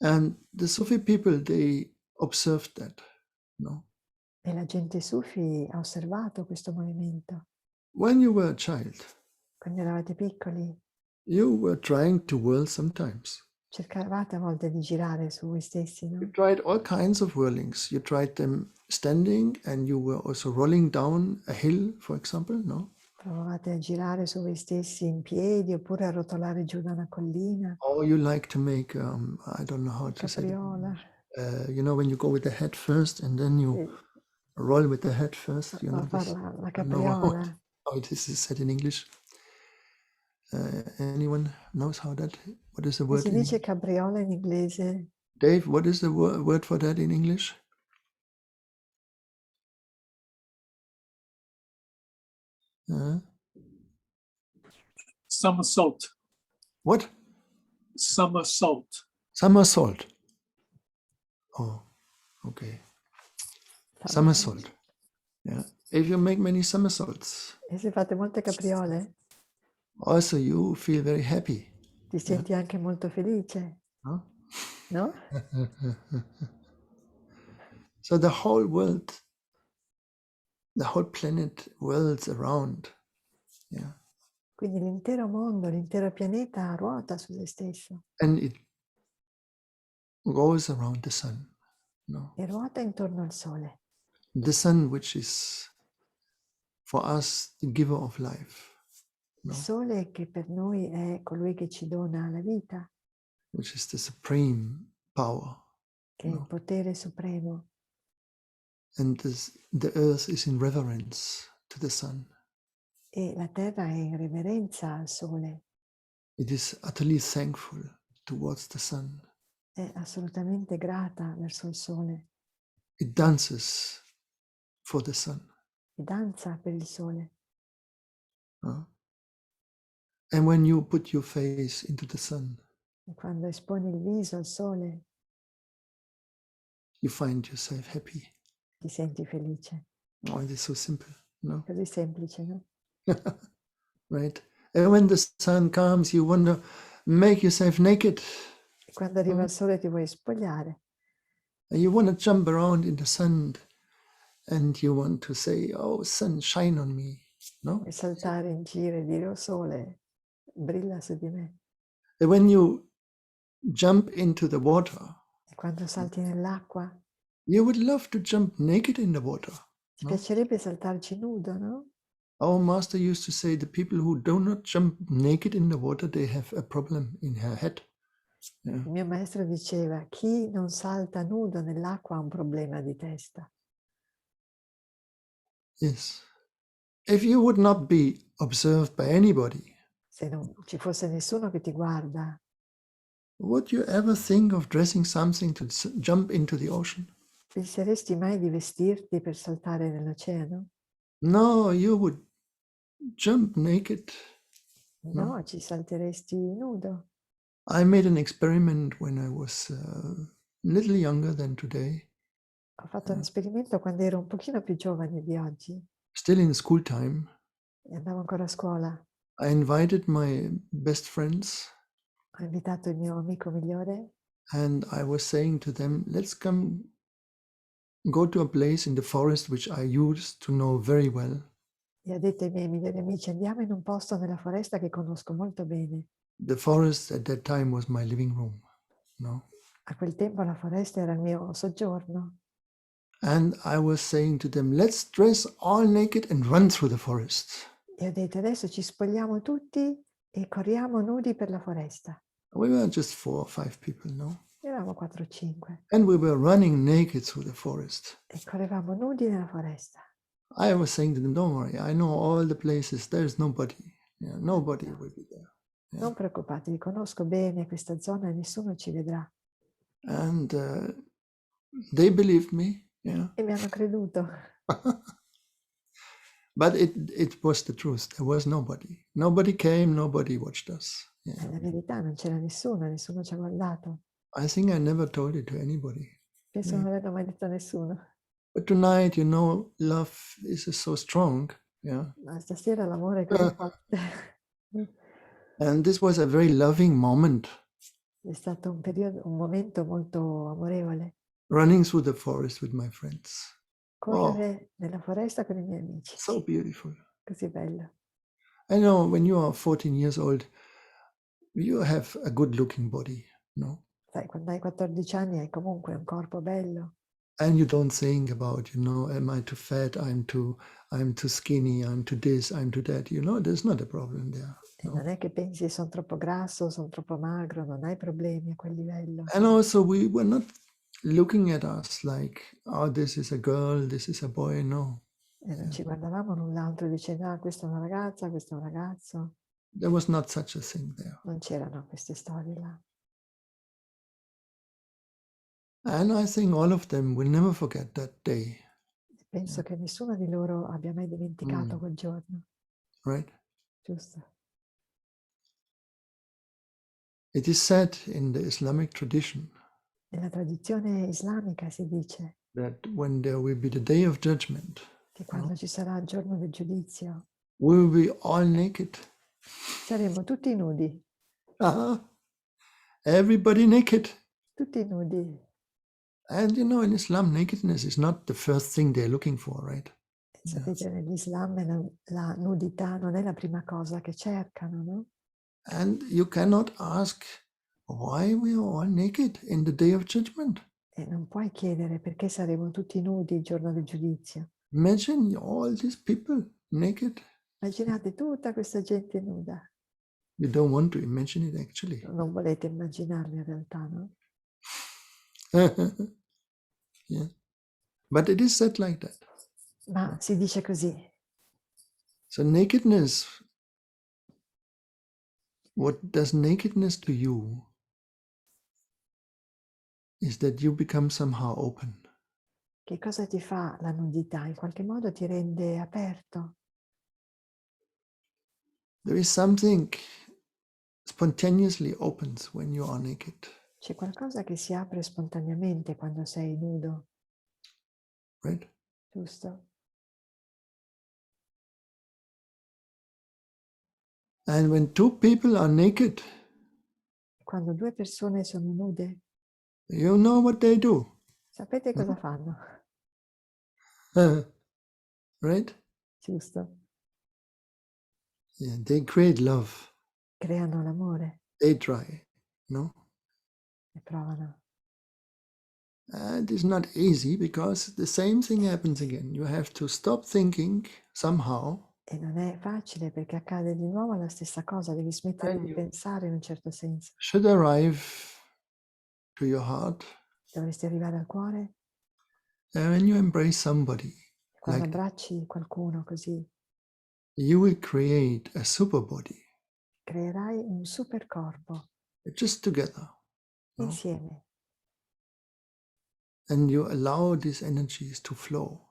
[SPEAKER 1] And the Sufi people, they observed that, no?
[SPEAKER 2] E la gente Sufi ha osservato questo movimento.
[SPEAKER 1] When you were a child,
[SPEAKER 2] Quando eravate piccoli,
[SPEAKER 1] you were trying to whirl sometimes.
[SPEAKER 2] cercavate a volte di girare su voi stessi,
[SPEAKER 1] You
[SPEAKER 2] no?
[SPEAKER 1] tried all kinds of whirlings. You tried them standing and you were also rolling down a hill, for example, no?
[SPEAKER 2] Provavate a girare su voi stessi in piedi oppure a rotolare giù da una collina,
[SPEAKER 1] Or you like to make, I don't know how to say it.
[SPEAKER 2] capriola.
[SPEAKER 1] When you go with the head first and then you roll with the head first,
[SPEAKER 2] A far
[SPEAKER 1] this,
[SPEAKER 2] la
[SPEAKER 1] I don't know how
[SPEAKER 2] capriola.
[SPEAKER 1] it is said in English. Anyone knows what is the
[SPEAKER 2] E
[SPEAKER 1] word
[SPEAKER 2] si
[SPEAKER 1] in
[SPEAKER 2] dice
[SPEAKER 1] English?
[SPEAKER 2] capriola in inglese?
[SPEAKER 1] Dave, what is the word for that in English?
[SPEAKER 3] Somersault.
[SPEAKER 1] What?
[SPEAKER 3] Somersault.
[SPEAKER 1] Somersault. Oh, okay. Somersault. Yeah. If you make many somersaults,
[SPEAKER 2] E se fate molte capriole,
[SPEAKER 1] also you feel very happy.
[SPEAKER 2] ti senti anche molto felice,
[SPEAKER 1] No?
[SPEAKER 2] no?
[SPEAKER 1] So the whole world, the whole planet whirls around. Yeah.
[SPEAKER 2] Quindi l'intero mondo, l'intero pianeta ruota su se stesso
[SPEAKER 1] And it goes around the sun. No,
[SPEAKER 2] e ruota intorno al sole.
[SPEAKER 1] the sun, which is for us the giver of life,
[SPEAKER 2] Il
[SPEAKER 1] no,
[SPEAKER 2] sole che per noi è colui che ci dona la vita,
[SPEAKER 1] which is the supreme power,
[SPEAKER 2] che è il
[SPEAKER 1] no,
[SPEAKER 2] potere supremo.
[SPEAKER 1] and the earth is in reverence to the sun.
[SPEAKER 2] E la terra è in reverenza al sole,
[SPEAKER 1] It is utterly thankful towards the sun.
[SPEAKER 2] è assolutamente grata verso il sole,
[SPEAKER 1] It dances for the sun.
[SPEAKER 2] e danza per il sole.
[SPEAKER 1] no? And when you put your face into the sun,
[SPEAKER 2] E quando esponi il viso al sole,
[SPEAKER 1] you find yourself happy.
[SPEAKER 2] ti senti felice.
[SPEAKER 1] Oh, it is so simple, no?
[SPEAKER 2] Così semplice, no?
[SPEAKER 1] Right? And when the sun comes, you want to make yourself naked.
[SPEAKER 2] E quando arriva il sole ti vuoi spogliare.
[SPEAKER 1] And you want to jump around in the sun and you want to say, oh, sun, shine on me. No?
[SPEAKER 2] E saltare in giro e dire, oh sole, brilla su di me.
[SPEAKER 1] And when you jump into the water,
[SPEAKER 2] E quando salti nell'acqua,
[SPEAKER 1] you would love to jump naked in the water.
[SPEAKER 2] ti
[SPEAKER 1] No?
[SPEAKER 2] piacerebbe saltarci nudo, no?
[SPEAKER 1] Our master used to say the people who do not jump naked in the water, they have a problem in her head. Yeah.
[SPEAKER 2] Il mio maestro diceva, chi non salta nudo nell'acqua ha un problema di testa.
[SPEAKER 1] Yes. If you would not be observed by anybody,
[SPEAKER 2] Se non ci fosse nessuno che ti guarda,
[SPEAKER 1] would you ever think of dressing something to jump into the ocean?
[SPEAKER 2] penseresti mai di vestirti per saltare nell'oceano?
[SPEAKER 1] No, you would jump naked.
[SPEAKER 2] No, ci salteresti nudo.
[SPEAKER 1] I made an experiment when I was a little younger than today,
[SPEAKER 2] Ho fatto un esperimento quando ero un pochino più giovane di oggi
[SPEAKER 1] still in school time.
[SPEAKER 2] e andavo ancora a scuola.
[SPEAKER 1] I invited my best friends
[SPEAKER 2] Ho invitato il mio amico migliore
[SPEAKER 1] and I was saying to them, let's come go to a place in the forest which I used to know very well.
[SPEAKER 2] e ho detto ai miei migliori amici, andiamo in un posto nella foresta che conosco molto bene.
[SPEAKER 1] The forest at that time was my living room. No?
[SPEAKER 2] A quel tempo la foresta era il mio soggiorno.
[SPEAKER 1] And I was saying to them, let's dress all naked and run through the forest.
[SPEAKER 2] E ho detto, adesso ci spogliamo tutti e corriamo nudi per la foresta.
[SPEAKER 1] We were just 4 or 5 people, no?
[SPEAKER 2] Eravamo 4 o 5
[SPEAKER 1] And we were running naked through the forest.
[SPEAKER 2] e correvamo nudi nella foresta.
[SPEAKER 1] I was saying to them, don't worry, I know all the places, there's nobody. Yeah, nobody will be there. Yeah.
[SPEAKER 2] Non preoccupatevi, conosco bene questa zona e nessuno ci vedrà.
[SPEAKER 1] And they believed me, yeah.
[SPEAKER 2] E mi hanno creduto.
[SPEAKER 1] But it was the truth. There was nobody. Nobody came, nobody watched us.
[SPEAKER 2] È
[SPEAKER 1] Yeah.
[SPEAKER 2] la verità, non c'era nessuno ci ha guardato.
[SPEAKER 1] I think I never told it to anybody.
[SPEAKER 2] Penso non averlo mai detto a nessuno.
[SPEAKER 1] But tonight, you know, love is so strong. Yeah.
[SPEAKER 2] Ma stasera l'amore è così forte.
[SPEAKER 1] And this was a very loving moment,
[SPEAKER 2] È stato un momento molto amorevole.
[SPEAKER 1] running through the forest with my friends.
[SPEAKER 2] Correre nella foresta con i miei amici.
[SPEAKER 1] So beautiful.
[SPEAKER 2] Così bello.
[SPEAKER 1] I know when you are 14 years old, you have a good looking body, no?
[SPEAKER 2] Sai, quando hai 14 anni hai comunque un corpo bello.
[SPEAKER 1] And you don't think about, you know, am I too fat? I'm too skinny. I'm too this. I'm too that. You know, there's not a problem there.
[SPEAKER 2] E
[SPEAKER 1] No?
[SPEAKER 2] non è che pensi sono troppo grasso, sono troppo magro, non hai problemi a quel livello.
[SPEAKER 1] And also, we were not looking at us like, oh, this is a girl, this is a boy. No,
[SPEAKER 2] E non ci guardavamo l'un l'altro dicendo, ah, questa è una ragazza, questo è un ragazzo.
[SPEAKER 1] there was not such a thing there.
[SPEAKER 2] Non c'erano queste storie là.
[SPEAKER 1] And I think all of them will never forget that day,
[SPEAKER 2] Penso che nessuno di loro abbia mai dimenticato quel giorno,
[SPEAKER 1] right?
[SPEAKER 2] giusto?
[SPEAKER 1] It is said in the Islamic tradition
[SPEAKER 2] Nella tradizione islamica si dice
[SPEAKER 1] that when there will be the day of judgment,
[SPEAKER 2] che quando ci sarà il giorno del giudizio
[SPEAKER 1] we will be all naked.
[SPEAKER 2] saremo tutti nudi,
[SPEAKER 1] Everybody naked.
[SPEAKER 2] tutti nudi.
[SPEAKER 1] And you know, in Islam, nakedness is not the first thing they're looking for, right?
[SPEAKER 2] E sapete, nell'Islam la nudità non è la prima cosa che cercano, no?
[SPEAKER 1] And you cannot ask why we are all naked in the day of judgment.
[SPEAKER 2] E non puoi chiedere perché saremo tutti nudi il giorno del giudizio.
[SPEAKER 1] Imagine all these people naked.
[SPEAKER 2] Immaginate tutta questa gente nuda.
[SPEAKER 1] You don't want to imagine it actually.
[SPEAKER 2] Non volete immaginarlo in realtà, no?
[SPEAKER 1] Yeah. But it is said like that.
[SPEAKER 2] Ma si dice così.
[SPEAKER 1] So nakedness, what does nakedness to you is that you become somehow open.
[SPEAKER 2] Che cosa ti fa la nudità? In qualche modo ti rende aperto.
[SPEAKER 1] There is something spontaneously opens when you are naked.
[SPEAKER 2] C'è qualcosa che si apre spontaneamente quando sei nudo,
[SPEAKER 1] Right?
[SPEAKER 2] giusto?
[SPEAKER 1] And when two people are naked,
[SPEAKER 2] Quando due persone sono nude,
[SPEAKER 1] you know what they do.
[SPEAKER 2] sapete cosa fanno?
[SPEAKER 1] Right?
[SPEAKER 2] Giusto?
[SPEAKER 1] Yeah, they create love.
[SPEAKER 2] Creano l'amore
[SPEAKER 1] They try. No?
[SPEAKER 2] e provano.
[SPEAKER 1] And it's not easy because the same thing happens again. You have to stop thinking somehow.
[SPEAKER 2] E non è facile perché accade di nuovo la stessa cosa, devi smettere di pensare in un certo senso.
[SPEAKER 1] Should arrive to your heart.
[SPEAKER 2] Dovresti arrivare al cuore
[SPEAKER 1] And when you embrace somebody,
[SPEAKER 2] e quando
[SPEAKER 1] like
[SPEAKER 2] abbracci qualcuno così,
[SPEAKER 1] you will create a super body
[SPEAKER 2] creerai un super corpo
[SPEAKER 1] just together. No?
[SPEAKER 2] insieme.
[SPEAKER 1] And you allow these energies to flow.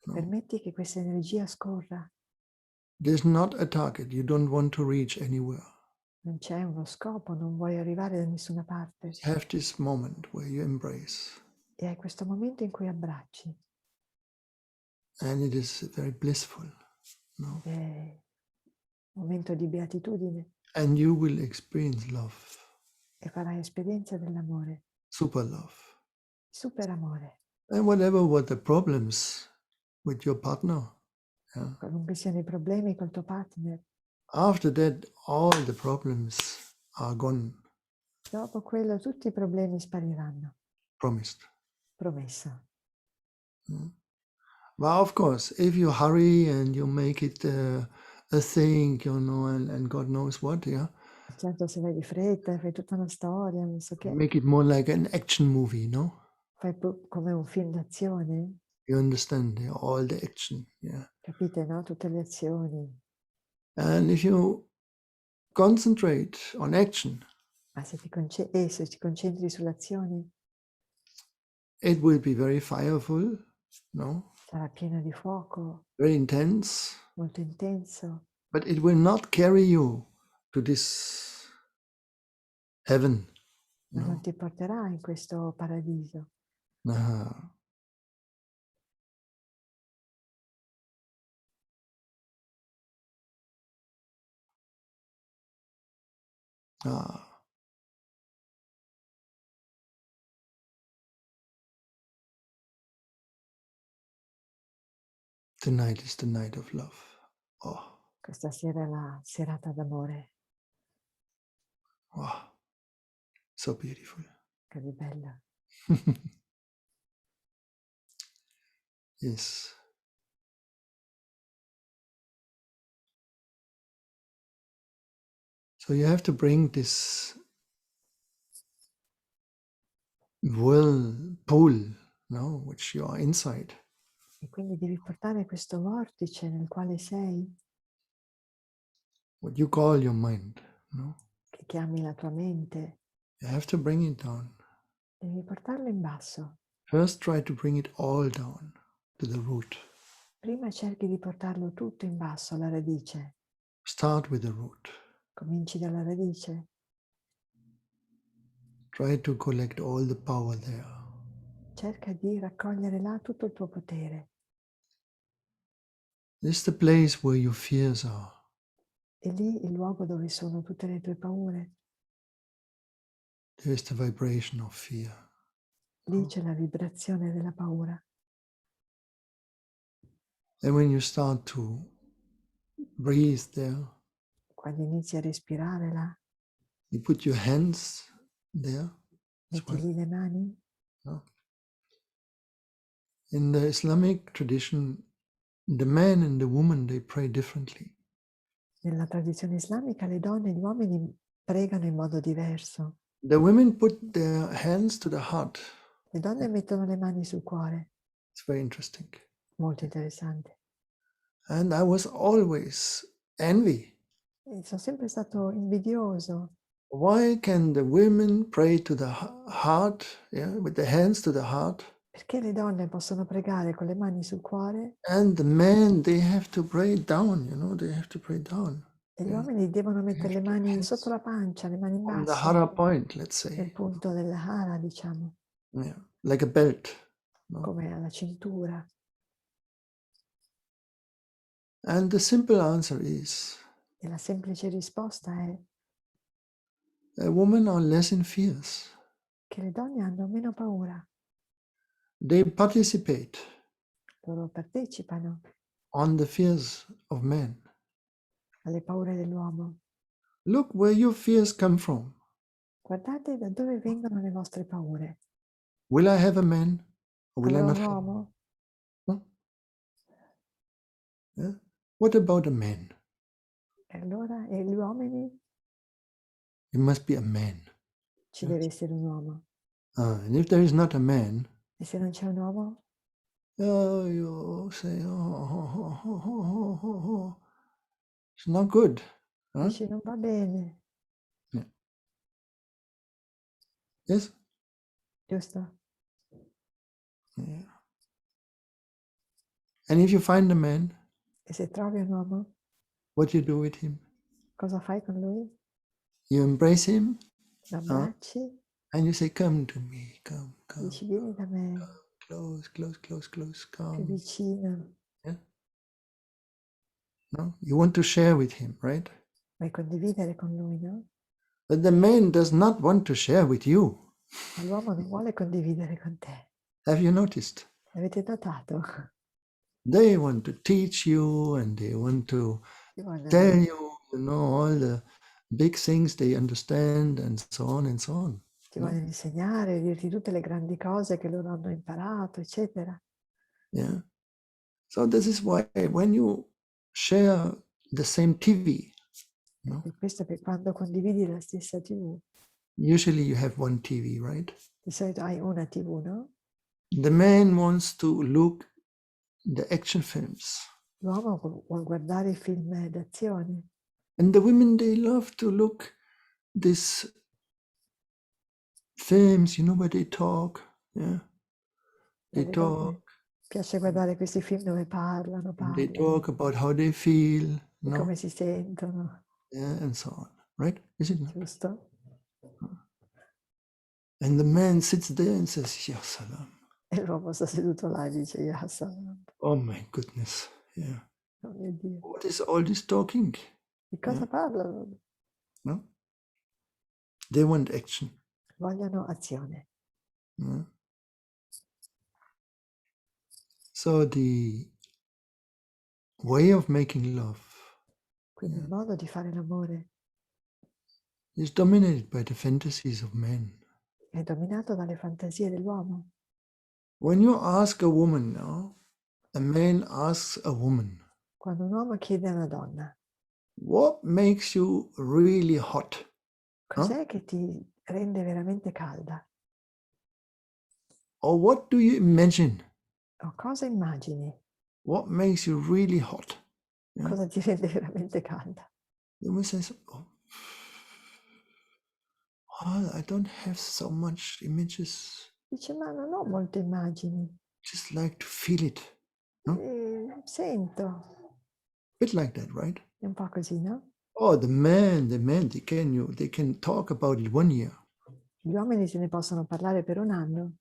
[SPEAKER 1] No?
[SPEAKER 2] Permetti che questa energia scorra.
[SPEAKER 1] There's not a target. You don't want to reach anywhere.
[SPEAKER 2] Non c'è uno scopo, non vuoi arrivare da nessuna parte.
[SPEAKER 1] You have this moment where you embrace.
[SPEAKER 2] E hai questo momento in cui abbracci.
[SPEAKER 1] And it is very blissful. No?
[SPEAKER 2] È un momento di beatitudine
[SPEAKER 1] And you will experience love.
[SPEAKER 2] e farai esperienza dell'amore,
[SPEAKER 1] Super love.
[SPEAKER 2] super amore.
[SPEAKER 1] And whatever were the problems with your partner, yeah,
[SPEAKER 2] Qualunque siano i problemi col tuo partner,
[SPEAKER 1] after that, all the problems are gone,
[SPEAKER 2] dopo quello tutti i problemi spariranno.
[SPEAKER 1] promised.
[SPEAKER 2] Promesso.
[SPEAKER 1] Well, of course, if you hurry and you make it a thing, you know, and God knows what, yeah,
[SPEAKER 2] Certo, se vai di fretta, fai tutta una storia, non so che,
[SPEAKER 1] make it more like an action movie, no?
[SPEAKER 2] fai come un film d'azione,
[SPEAKER 1] You understand, yeah, all the action, yeah.
[SPEAKER 2] capite, no? Tutte le azioni.
[SPEAKER 1] And if you concentrate on action,
[SPEAKER 2] Ma se se ti concentri sull'azione,
[SPEAKER 1] it will be very fireful, no?
[SPEAKER 2] sarà pieno di fuoco,
[SPEAKER 1] Very intense,
[SPEAKER 2] molto intenso,
[SPEAKER 1] but it will not carry you to this heaven,
[SPEAKER 2] ma non
[SPEAKER 1] no?
[SPEAKER 2] ti porterà in questo paradiso.
[SPEAKER 1] Ah. Ah. Tonight is the night of love. Oh,
[SPEAKER 2] Questa sera è la serata d'amore,
[SPEAKER 1] wow, so beautiful.
[SPEAKER 2] che è bella.
[SPEAKER 1] Yes. So you have to bring this whirlpool, no, which you are inside.
[SPEAKER 2] E quindi devi portare questo vortice nel quale sei,
[SPEAKER 1] What you call your mind, no?
[SPEAKER 2] che chiami la tua mente,
[SPEAKER 1] You have to bring it down.
[SPEAKER 2] devi portarlo in basso.
[SPEAKER 1] First, try to bring it all down to the root.
[SPEAKER 2] Prima cerchi di portarlo tutto in basso, alla radice.
[SPEAKER 1] Start with the root.
[SPEAKER 2] Cominci dalla radice.
[SPEAKER 1] Try to collect all the power there.
[SPEAKER 2] Cerca di raccogliere là tutto il tuo potere.
[SPEAKER 1] This is the place where your fears are.
[SPEAKER 2] E lì il luogo dove sono tutte le tue paure.
[SPEAKER 1] There is the vibration of fear.
[SPEAKER 2] Lì c'è la vibrazione della paura.
[SPEAKER 1] And when you start to breathe there,
[SPEAKER 2] Quando inizi a respirare là,
[SPEAKER 1] you put your hands there.
[SPEAKER 2] metti lì le mani,
[SPEAKER 1] No? In the Islamic tradition, the man and the woman, they pray differently.
[SPEAKER 2] Nella tradizione islamica le donne e gli uomini pregano in modo diverso.
[SPEAKER 1] The women put their hands to the heart.
[SPEAKER 2] Le donne mettono le mani sul cuore.
[SPEAKER 1] It's very interesting.
[SPEAKER 2] Molto interessante.
[SPEAKER 1] And I was always envy.
[SPEAKER 2] E sono sempre stato invidioso.
[SPEAKER 1] Why can the women pray to the heart, with the hands to the heart?
[SPEAKER 2] Perché le donne possono pregare con le mani sul cuore
[SPEAKER 1] And the men, they have to pray down, they have to pray down.
[SPEAKER 2] e gli uomini devono mettere le mani sotto la pancia, le mani in
[SPEAKER 1] On the
[SPEAKER 2] basso,
[SPEAKER 1] hara point, let's
[SPEAKER 2] nel
[SPEAKER 1] say.
[SPEAKER 2] punto della hara, diciamo,
[SPEAKER 1] Yeah, like a belt.
[SPEAKER 2] come alla cintura.
[SPEAKER 1] And the simple answer is,
[SPEAKER 2] E la semplice risposta è
[SPEAKER 1] women are less in fears.
[SPEAKER 2] che le donne hanno meno paura.
[SPEAKER 1] They participate
[SPEAKER 2] Loro partecipano
[SPEAKER 1] on the fears of men.
[SPEAKER 2] alle paure dell'uomo.
[SPEAKER 1] Look where your fears come from.
[SPEAKER 2] Guardate da dove vengono le vostre paure.
[SPEAKER 1] Will I have a man or will I
[SPEAKER 2] Avrò
[SPEAKER 1] not
[SPEAKER 2] un
[SPEAKER 1] have?
[SPEAKER 2] uomo?
[SPEAKER 1] No? Yeah? What about a man?
[SPEAKER 2] E allora, e gli uomini?
[SPEAKER 1] It must be a man.
[SPEAKER 2] Ci deve essere un uomo.
[SPEAKER 1] And if there is not a man,
[SPEAKER 2] E se non c'è un uomo?
[SPEAKER 1] you say, it's not good. Huh?
[SPEAKER 2] Dici non va bene,
[SPEAKER 1] Yes?
[SPEAKER 2] giusto?
[SPEAKER 1] Yeah. And if you find a man,
[SPEAKER 2] E se trovi un uomo,
[SPEAKER 1] what you do with him?
[SPEAKER 2] cosa fai con lui?
[SPEAKER 1] You embrace him
[SPEAKER 2] Lo abbracci?
[SPEAKER 1] and you say, come to me, come.
[SPEAKER 2] Dici vieni da me,
[SPEAKER 1] Close,
[SPEAKER 2] più
[SPEAKER 1] come.
[SPEAKER 2] vicino.
[SPEAKER 1] Yeah? No? You want to share with him, right?
[SPEAKER 2] Vuoi condividere con lui, no?
[SPEAKER 1] But the man does not want to share with you.
[SPEAKER 2] Ma l'uomo non vuole condividere con te.
[SPEAKER 1] Have you noticed?
[SPEAKER 2] L'avete notato?
[SPEAKER 1] They want to teach you and they want to
[SPEAKER 2] Ti vogliono,
[SPEAKER 1] tell you, all the big things they understand and so on and so on.
[SPEAKER 2] ti vogliono insegnare, dirti tutte le grandi cose che loro hanno imparato, eccetera.
[SPEAKER 1] Yeah. So this is why when you share the same TV,
[SPEAKER 2] E questo è che quando condividi la stessa TV,
[SPEAKER 1] usually you have one TV, right?
[SPEAKER 2] di solito hai una TV, no?
[SPEAKER 1] The man wants to look the action films.
[SPEAKER 2] L'uomo vuole guardare i film d'azione
[SPEAKER 1] And the women, they love to look these films, where they talk. Yeah. They
[SPEAKER 2] alle
[SPEAKER 1] talk.
[SPEAKER 2] donne piace guardare questi film dove
[SPEAKER 1] They
[SPEAKER 2] parlano
[SPEAKER 1] talk about how they feel,
[SPEAKER 2] di come si sentono,
[SPEAKER 1] yeah, and so on, right? Is it not?
[SPEAKER 2] giusto?
[SPEAKER 1] And the man sits there and says, Ya salam.
[SPEAKER 2] E l'uomo sta seduto là e dice, Ya salam,
[SPEAKER 1] Oh my goodness, yeah.
[SPEAKER 2] oh mio Dio,
[SPEAKER 1] What is all this talking?
[SPEAKER 2] di cosa parlano?
[SPEAKER 1] No? They want action.
[SPEAKER 2] Vogliono azione.
[SPEAKER 1] Yeah. So the way of making love
[SPEAKER 2] Quindi il modo di fare l'amore
[SPEAKER 1] is dominated by the fantasies of men.
[SPEAKER 2] è dominato dalle fantasie dell'uomo.
[SPEAKER 1] When you ask a woman now, a man asks a woman,
[SPEAKER 2] Quando un uomo chiede a una donna,
[SPEAKER 1] what makes you really hot?
[SPEAKER 2] cos'è che ti rende veramente calda?
[SPEAKER 1] Or what do you imagine?
[SPEAKER 2] O cosa immagini?
[SPEAKER 1] What makes you really hot? Yeah.
[SPEAKER 2] Cosa ti rende veramente calda?
[SPEAKER 1] The woman says, well, I don't have so much images.
[SPEAKER 2] Dice, ma non ho molte immagini.
[SPEAKER 1] Just like to feel it. No?
[SPEAKER 2] Sento.
[SPEAKER 1] A bit like that, right?
[SPEAKER 2] È un po' così, no?
[SPEAKER 1] Oh, the man, they can talk about it 1 year.
[SPEAKER 2] Gli uomini se ne possono parlare per un anno.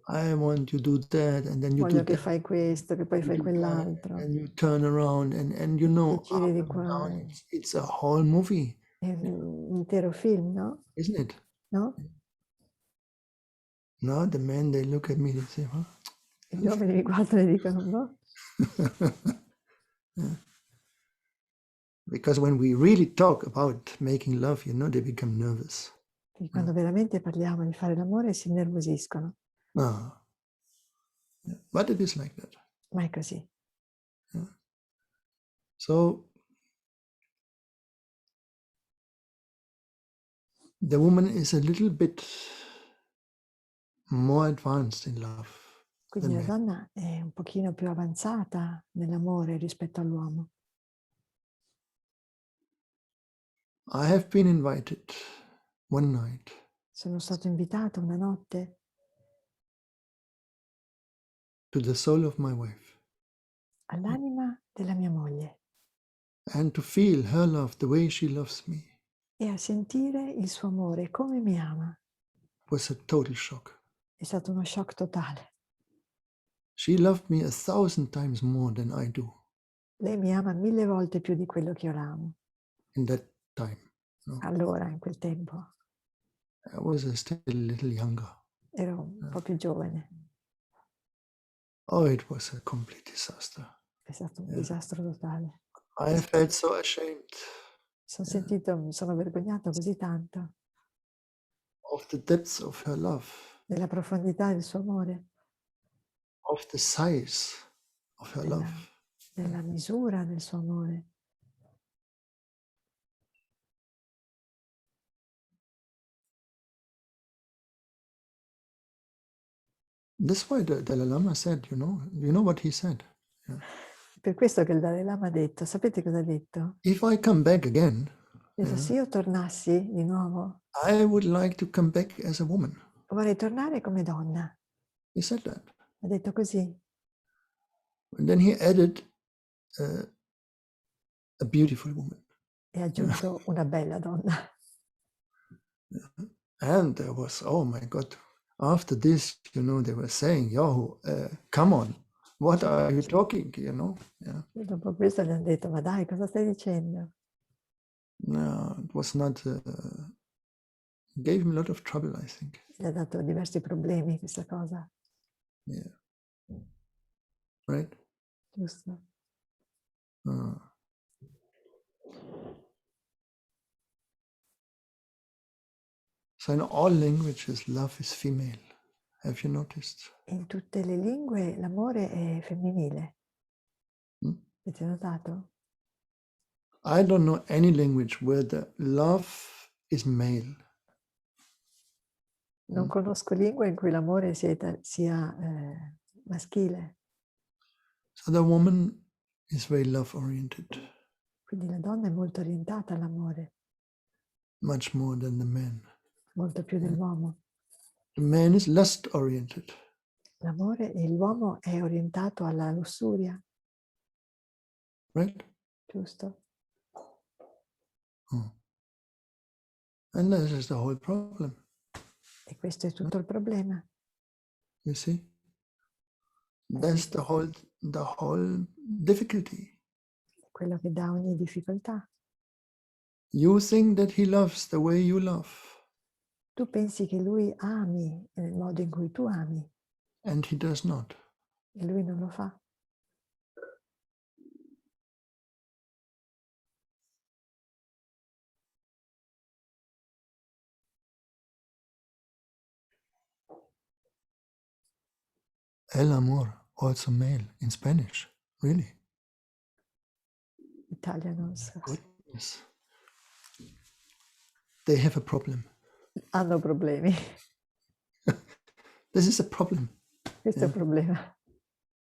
[SPEAKER 1] I want you to do that, and then you
[SPEAKER 2] Voglio
[SPEAKER 1] do
[SPEAKER 2] che
[SPEAKER 1] that.
[SPEAKER 2] fai questo, che poi
[SPEAKER 1] You
[SPEAKER 2] fai
[SPEAKER 1] do that,
[SPEAKER 2] quell'altro.
[SPEAKER 1] and you turn around, and
[SPEAKER 2] E giri di
[SPEAKER 1] up and
[SPEAKER 2] qua.
[SPEAKER 1] down, it's a whole movie,
[SPEAKER 2] È un intero film, no?
[SPEAKER 1] isn't it?
[SPEAKER 2] No?
[SPEAKER 1] No, the men, they look at me, they say, huh?
[SPEAKER 2] E gli uomini mi guardano e dicono, no?
[SPEAKER 1] Yeah. Because when we really talk about making love, they become nervous.
[SPEAKER 2] Perché quando veramente parliamo di fare l'amore si innervosiscono.
[SPEAKER 1] Ah. Yeah. But it is like that.
[SPEAKER 2] Ma è così.
[SPEAKER 1] So the woman is a little bit more advanced in love
[SPEAKER 2] Quindi
[SPEAKER 1] than
[SPEAKER 2] la
[SPEAKER 1] man.
[SPEAKER 2] donna è un pochino più avanzata nell'amore rispetto all'uomo.
[SPEAKER 1] I have been invited one night
[SPEAKER 2] Sono stato invitato una notte
[SPEAKER 1] to the soul of my wife
[SPEAKER 2] all'anima della mia moglie
[SPEAKER 1] and to feel her love the way she loves me
[SPEAKER 2] e a sentire il suo amore, come mi ama.
[SPEAKER 1] was a total shock.
[SPEAKER 2] È stato uno shock totale.
[SPEAKER 1] She loved me 1,000 times more than I do
[SPEAKER 2] Lei mi ama 1000 volte più di quello che io la amo.
[SPEAKER 1] in that time.
[SPEAKER 2] Allora, in quel tempo,
[SPEAKER 1] I was still a little younger.
[SPEAKER 2] ero un po' più giovane.
[SPEAKER 1] Oh, it was a complete disaster.
[SPEAKER 2] È stato un disastro totale.
[SPEAKER 1] I felt so ashamed
[SPEAKER 2] Mi sono vergognato così tanto
[SPEAKER 1] of the depths of her love,
[SPEAKER 2] della profondità del suo amore,
[SPEAKER 1] of the size of her love.
[SPEAKER 2] della misura del suo amore.
[SPEAKER 1] That's why the Dalai Lama said, you know what he said? Yeah.
[SPEAKER 2] Per questo che il Dalai Lama ha detto, sapete cosa ha detto?
[SPEAKER 1] If I come back again,
[SPEAKER 2] Ha detto, se io tornassi di nuovo,
[SPEAKER 1] I would like to come back as a woman.
[SPEAKER 2] vorrei tornare come donna.
[SPEAKER 1] He said that.
[SPEAKER 2] Ha detto così.
[SPEAKER 1] And then he added a beautiful woman.
[SPEAKER 2] E ha aggiunto una bella donna.
[SPEAKER 1] And there was, oh my God, after this, they were saying, yo, come on, what are you talking, Yeah.
[SPEAKER 2] E dopo questo gli hanno detto, ma dai, cosa stai dicendo?
[SPEAKER 1] No, it was not, gave him a lot of trouble, I think.
[SPEAKER 2] Gli ha dato diversi problemi questa cosa.
[SPEAKER 1] Yeah. Right?
[SPEAKER 2] Giusto?
[SPEAKER 1] So in all languages, love is female. Have you noticed?
[SPEAKER 2] In tutte le lingue l'amore è femminile. Avete notato?
[SPEAKER 1] I don't know any language where the love is male.
[SPEAKER 2] Non conosco lingue in cui l'amore sia maschile.
[SPEAKER 1] So the woman is very love-oriented,
[SPEAKER 2] Quindi la donna è molto orientata all'amore,
[SPEAKER 1] much more than the man.
[SPEAKER 2] molto più dell'uomo.
[SPEAKER 1] The man is lust-oriented.
[SPEAKER 2] L'amore e l'uomo è orientato alla lussuria,
[SPEAKER 1] Right?
[SPEAKER 2] giusto?
[SPEAKER 1] And this is the whole problem.
[SPEAKER 2] E questo è tutto il problema.
[SPEAKER 1] You see? That's the whole difficulty.
[SPEAKER 2] Quello che dà ogni difficoltà.
[SPEAKER 1] You think that he loves the way you love,
[SPEAKER 2] Tu pensi che lui ami nel modo in cui tu ami
[SPEAKER 1] and he does not.
[SPEAKER 2] e lui non lo fa.
[SPEAKER 1] El amor, also male in Spanish. Really?
[SPEAKER 2] Italiano, so.
[SPEAKER 1] Goodness. They have a problem.
[SPEAKER 2] Hanno problemi.
[SPEAKER 1] This is a problem.
[SPEAKER 2] Questo è il problema.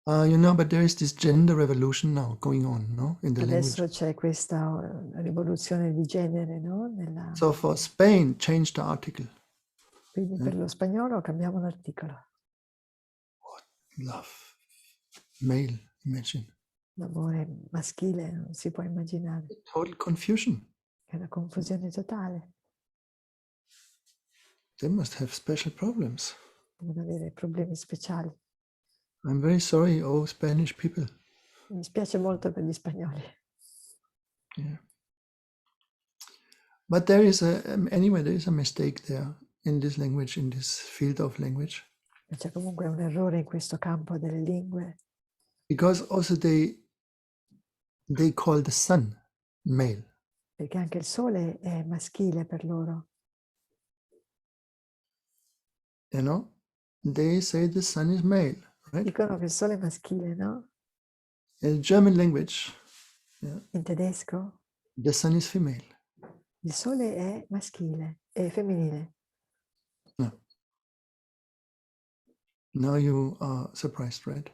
[SPEAKER 1] But there is this gender revolution now going on, no? In the
[SPEAKER 2] Adesso
[SPEAKER 1] language.
[SPEAKER 2] c'è questa rivoluzione di genere, no?
[SPEAKER 1] So for Spain, change the article.
[SPEAKER 2] Quindi per lo spagnolo cambiamo l'articolo.
[SPEAKER 1] Love. Male, imagine.
[SPEAKER 2] L'amore maschile non si può immaginare.
[SPEAKER 1] Total confusion.
[SPEAKER 2] È una confusione totale.
[SPEAKER 1] They must have special problems.
[SPEAKER 2] Devono avere problemi speciali.
[SPEAKER 1] I'm very sorry, oh Spanish people.
[SPEAKER 2] Mi spiace molto per gli spagnoli.
[SPEAKER 1] Yeah. But there is anyway, there is a mistake there in this language, in this field of language.
[SPEAKER 2] C'è comunque un errore in questo campo delle lingue.
[SPEAKER 1] Because also they call the sun male.
[SPEAKER 2] Perché anche il sole è maschile per loro.
[SPEAKER 1] They say the sun is male, right?
[SPEAKER 2] Dicono che il sole è maschile, no?
[SPEAKER 1] In the German language, yeah,
[SPEAKER 2] In tedesco
[SPEAKER 1] the sun is female.
[SPEAKER 2] il sole è maschile, è femminile.
[SPEAKER 1] Yeah. Now you are surprised, right?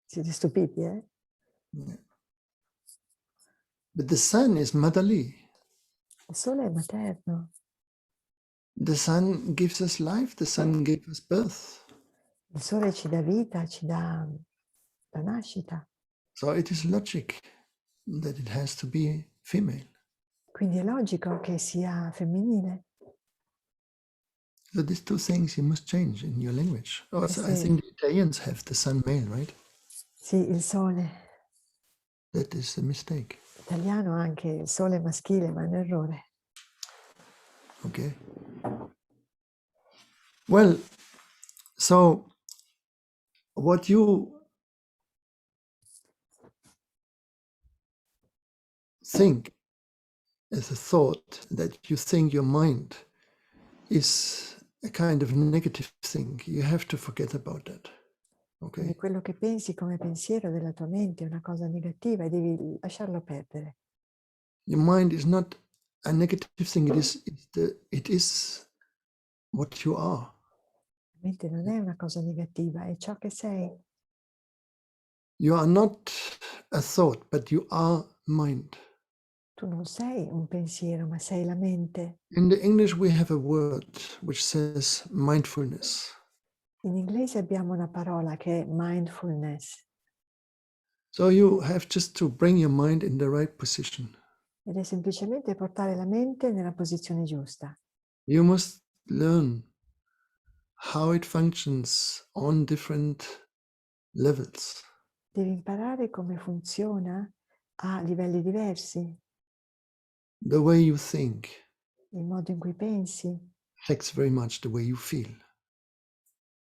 [SPEAKER 2] Siete stupiti, eh?
[SPEAKER 1] Yeah. But the sun is motherly.
[SPEAKER 2] Il sole è materno.
[SPEAKER 1] The sun gives us life. The sun gives us birth.
[SPEAKER 2] Il sole ci dà vita, ci dà la nascita.
[SPEAKER 1] So it is logic that it has to be female.
[SPEAKER 2] Quindi è logico che sia femminile.
[SPEAKER 1] So these two things you must change in your language. Also, I
[SPEAKER 2] Queste-
[SPEAKER 1] think the Italians have the sun male, right?
[SPEAKER 2] Sì, il sole
[SPEAKER 1] That is the mistake.
[SPEAKER 2] italiano ha anche il sole maschile, ma è un errore.
[SPEAKER 1] Okay. Well, so what you think as a thought, that you think your mind is a kind of negative thing, you have to forget about that.
[SPEAKER 2] Quindi
[SPEAKER 1] Okay.
[SPEAKER 2] quello che pensi come pensiero della tua mente è una cosa negativa e devi lasciarlo perdere.
[SPEAKER 1] Your mind is not a negative thing. It is what you are.
[SPEAKER 2] La mente non è una cosa negativa, è ciò che sei.
[SPEAKER 1] You are not a thought, but you are mind.
[SPEAKER 2] Tu non sei un pensiero, ma sei la mente.
[SPEAKER 1] In the English, we have a word which says mindfulness.
[SPEAKER 2] In inglese abbiamo una parola che è mindfulness
[SPEAKER 1] So you have just to bring your mind in the right position.
[SPEAKER 2] ed è semplicemente portare la mente nella posizione giusta.
[SPEAKER 1] You must learn how it functions on different levels.
[SPEAKER 2] Devi imparare come funziona a livelli diversi,
[SPEAKER 1] The way you think
[SPEAKER 2] il modo in cui pensi
[SPEAKER 1] affects very much the way you feel.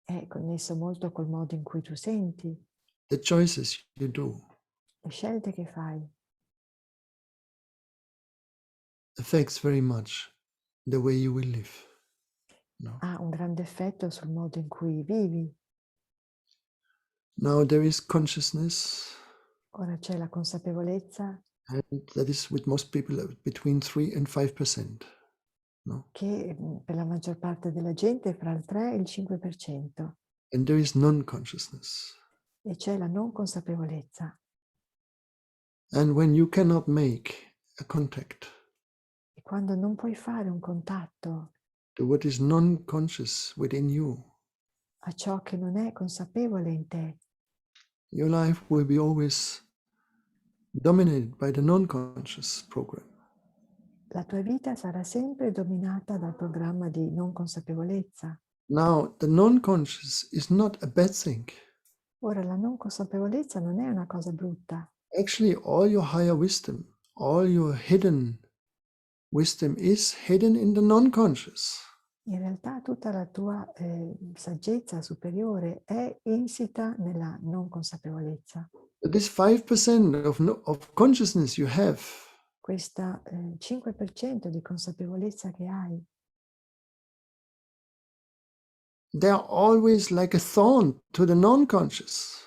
[SPEAKER 2] è connesso molto col modo in cui tu senti,
[SPEAKER 1] The choices you do
[SPEAKER 2] le scelte che fai
[SPEAKER 1] affects very much the way you will live. No?
[SPEAKER 2] ha un grande effetto sul modo in cui vivi.
[SPEAKER 1] Now there is consciousness,
[SPEAKER 2] Ora c'è la consapevolezza
[SPEAKER 1] and that is with most people between 3 and 5%. No?
[SPEAKER 2] che per la maggior parte della gente è fra il 3 e il 5%,
[SPEAKER 1] And there is non-consciousness.
[SPEAKER 2] e c'è la non consapevolezza.
[SPEAKER 1] And when you cannot make a contact
[SPEAKER 2] E quando non puoi fare un contatto
[SPEAKER 1] to what is non-conscious within you,
[SPEAKER 2] a ciò che non è consapevole in te,
[SPEAKER 1] your life will be always dominated by the non-conscious program.
[SPEAKER 2] la tua vita sarà sempre dominata dal programma di non consapevolezza.
[SPEAKER 1] Now, the non-conscious is not a bad thing.
[SPEAKER 2] Ora, la non consapevolezza non è una cosa brutta.
[SPEAKER 1] Actually, all your higher wisdom, all your hidden wisdom is hidden in the non-conscious.
[SPEAKER 2] In realtà tutta la tua saggezza superiore è insita nella non consapevolezza.
[SPEAKER 1] But this 5% of consciousness you have,
[SPEAKER 2] Questa 5% di consapevolezza che hai,
[SPEAKER 1] they are always like a thorn to the non-conscious.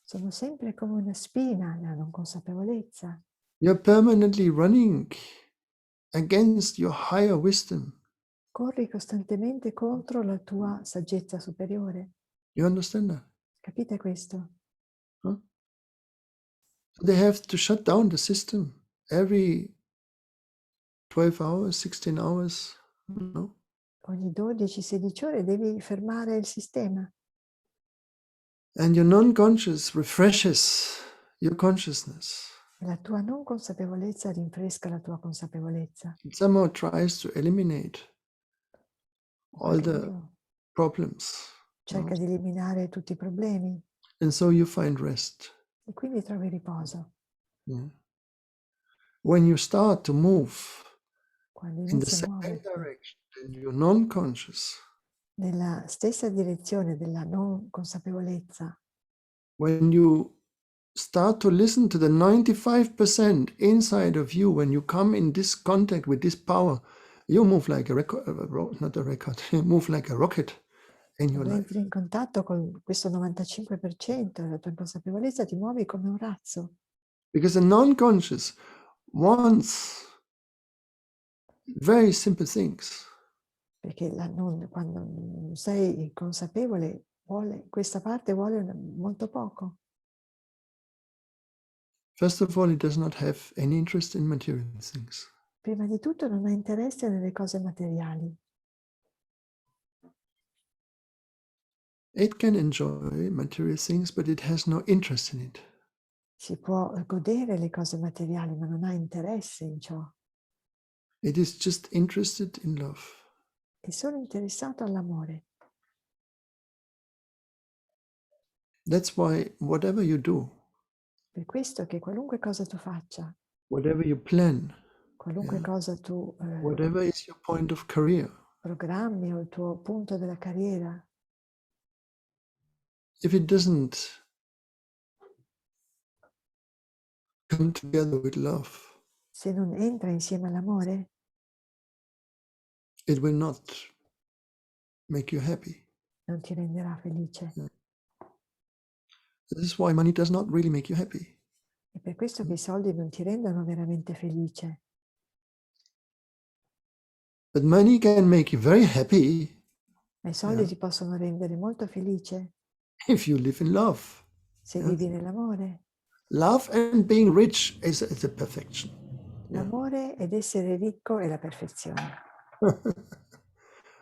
[SPEAKER 2] sono sempre come una spina nella non consapevolezza.
[SPEAKER 1] You're permanently running against your higher wisdom.
[SPEAKER 2] Corri costantemente contro la tua saggezza superiore.
[SPEAKER 1] You understand that?
[SPEAKER 2] Capite questo?
[SPEAKER 1] Huh? So they have to shut down the system every 12 hours, 16 hours, no?
[SPEAKER 2] Ogni 12-16 ore devi fermare il sistema.
[SPEAKER 1] And your non-conscious refreshes your consciousness.
[SPEAKER 2] E la tua non consapevolezza rinfresca la tua consapevolezza.
[SPEAKER 1] It somehow tries to eliminate all
[SPEAKER 2] In qualche
[SPEAKER 1] the
[SPEAKER 2] modo
[SPEAKER 1] problems.
[SPEAKER 2] cerca di eliminare tutti i problemi
[SPEAKER 1] And so you find rest.
[SPEAKER 2] e quindi trovi riposo.
[SPEAKER 1] Yeah. When you start to move
[SPEAKER 2] Quando
[SPEAKER 1] in the
[SPEAKER 2] inizi a
[SPEAKER 1] same
[SPEAKER 2] muoverti
[SPEAKER 1] direction, then you're non-conscious.
[SPEAKER 2] nella stessa direzione della non consapevolezza,
[SPEAKER 1] When you start to listen to the 95% inside of you, when you come in this contact with this power, you move like a record, not a record, you move like a rocket. in your
[SPEAKER 2] Quando
[SPEAKER 1] life.
[SPEAKER 2] entri in contatto con questo 95% della tua inconsapevolezza, ti muovi come un razzo.
[SPEAKER 1] Because the non-conscious wants very simple things.
[SPEAKER 2] Perché quando non sei consapevole, questa parte vuole molto poco.
[SPEAKER 1] First of all, it does not have any interest in material things.
[SPEAKER 2] Prima di tutto non ha interesse nelle cose materiali.
[SPEAKER 1] It can enjoy material things, but it has no interest in it.
[SPEAKER 2] Si può godere le cose materiali, ma non ha interesse in ciò.
[SPEAKER 1] It is just interested in love.
[SPEAKER 2] È solo interessato all'amore.
[SPEAKER 1] That's why whatever you do,
[SPEAKER 2] Per questo che qualunque cosa tu faccia,
[SPEAKER 1] whatever you plan,
[SPEAKER 2] qualunque cosa tu
[SPEAKER 1] whatever is your point of career,
[SPEAKER 2] programmi o il tuo punto della carriera,
[SPEAKER 1] if it doesn't come together with love,
[SPEAKER 2] se non entra insieme all'amore,
[SPEAKER 1] it will not make you happy.
[SPEAKER 2] non ti renderà felice.
[SPEAKER 1] This is why money does not really make you happy.
[SPEAKER 2] È per questo che i soldi non ti rendono veramente felice.
[SPEAKER 1] But money can make you very happy
[SPEAKER 2] Ma i soldi ti possono rendere molto felice
[SPEAKER 1] if you live in love.
[SPEAKER 2] se vivi nell'amore.
[SPEAKER 1] Love and being rich is a perfection.
[SPEAKER 2] L'amore ed essere ricco è la perfezione.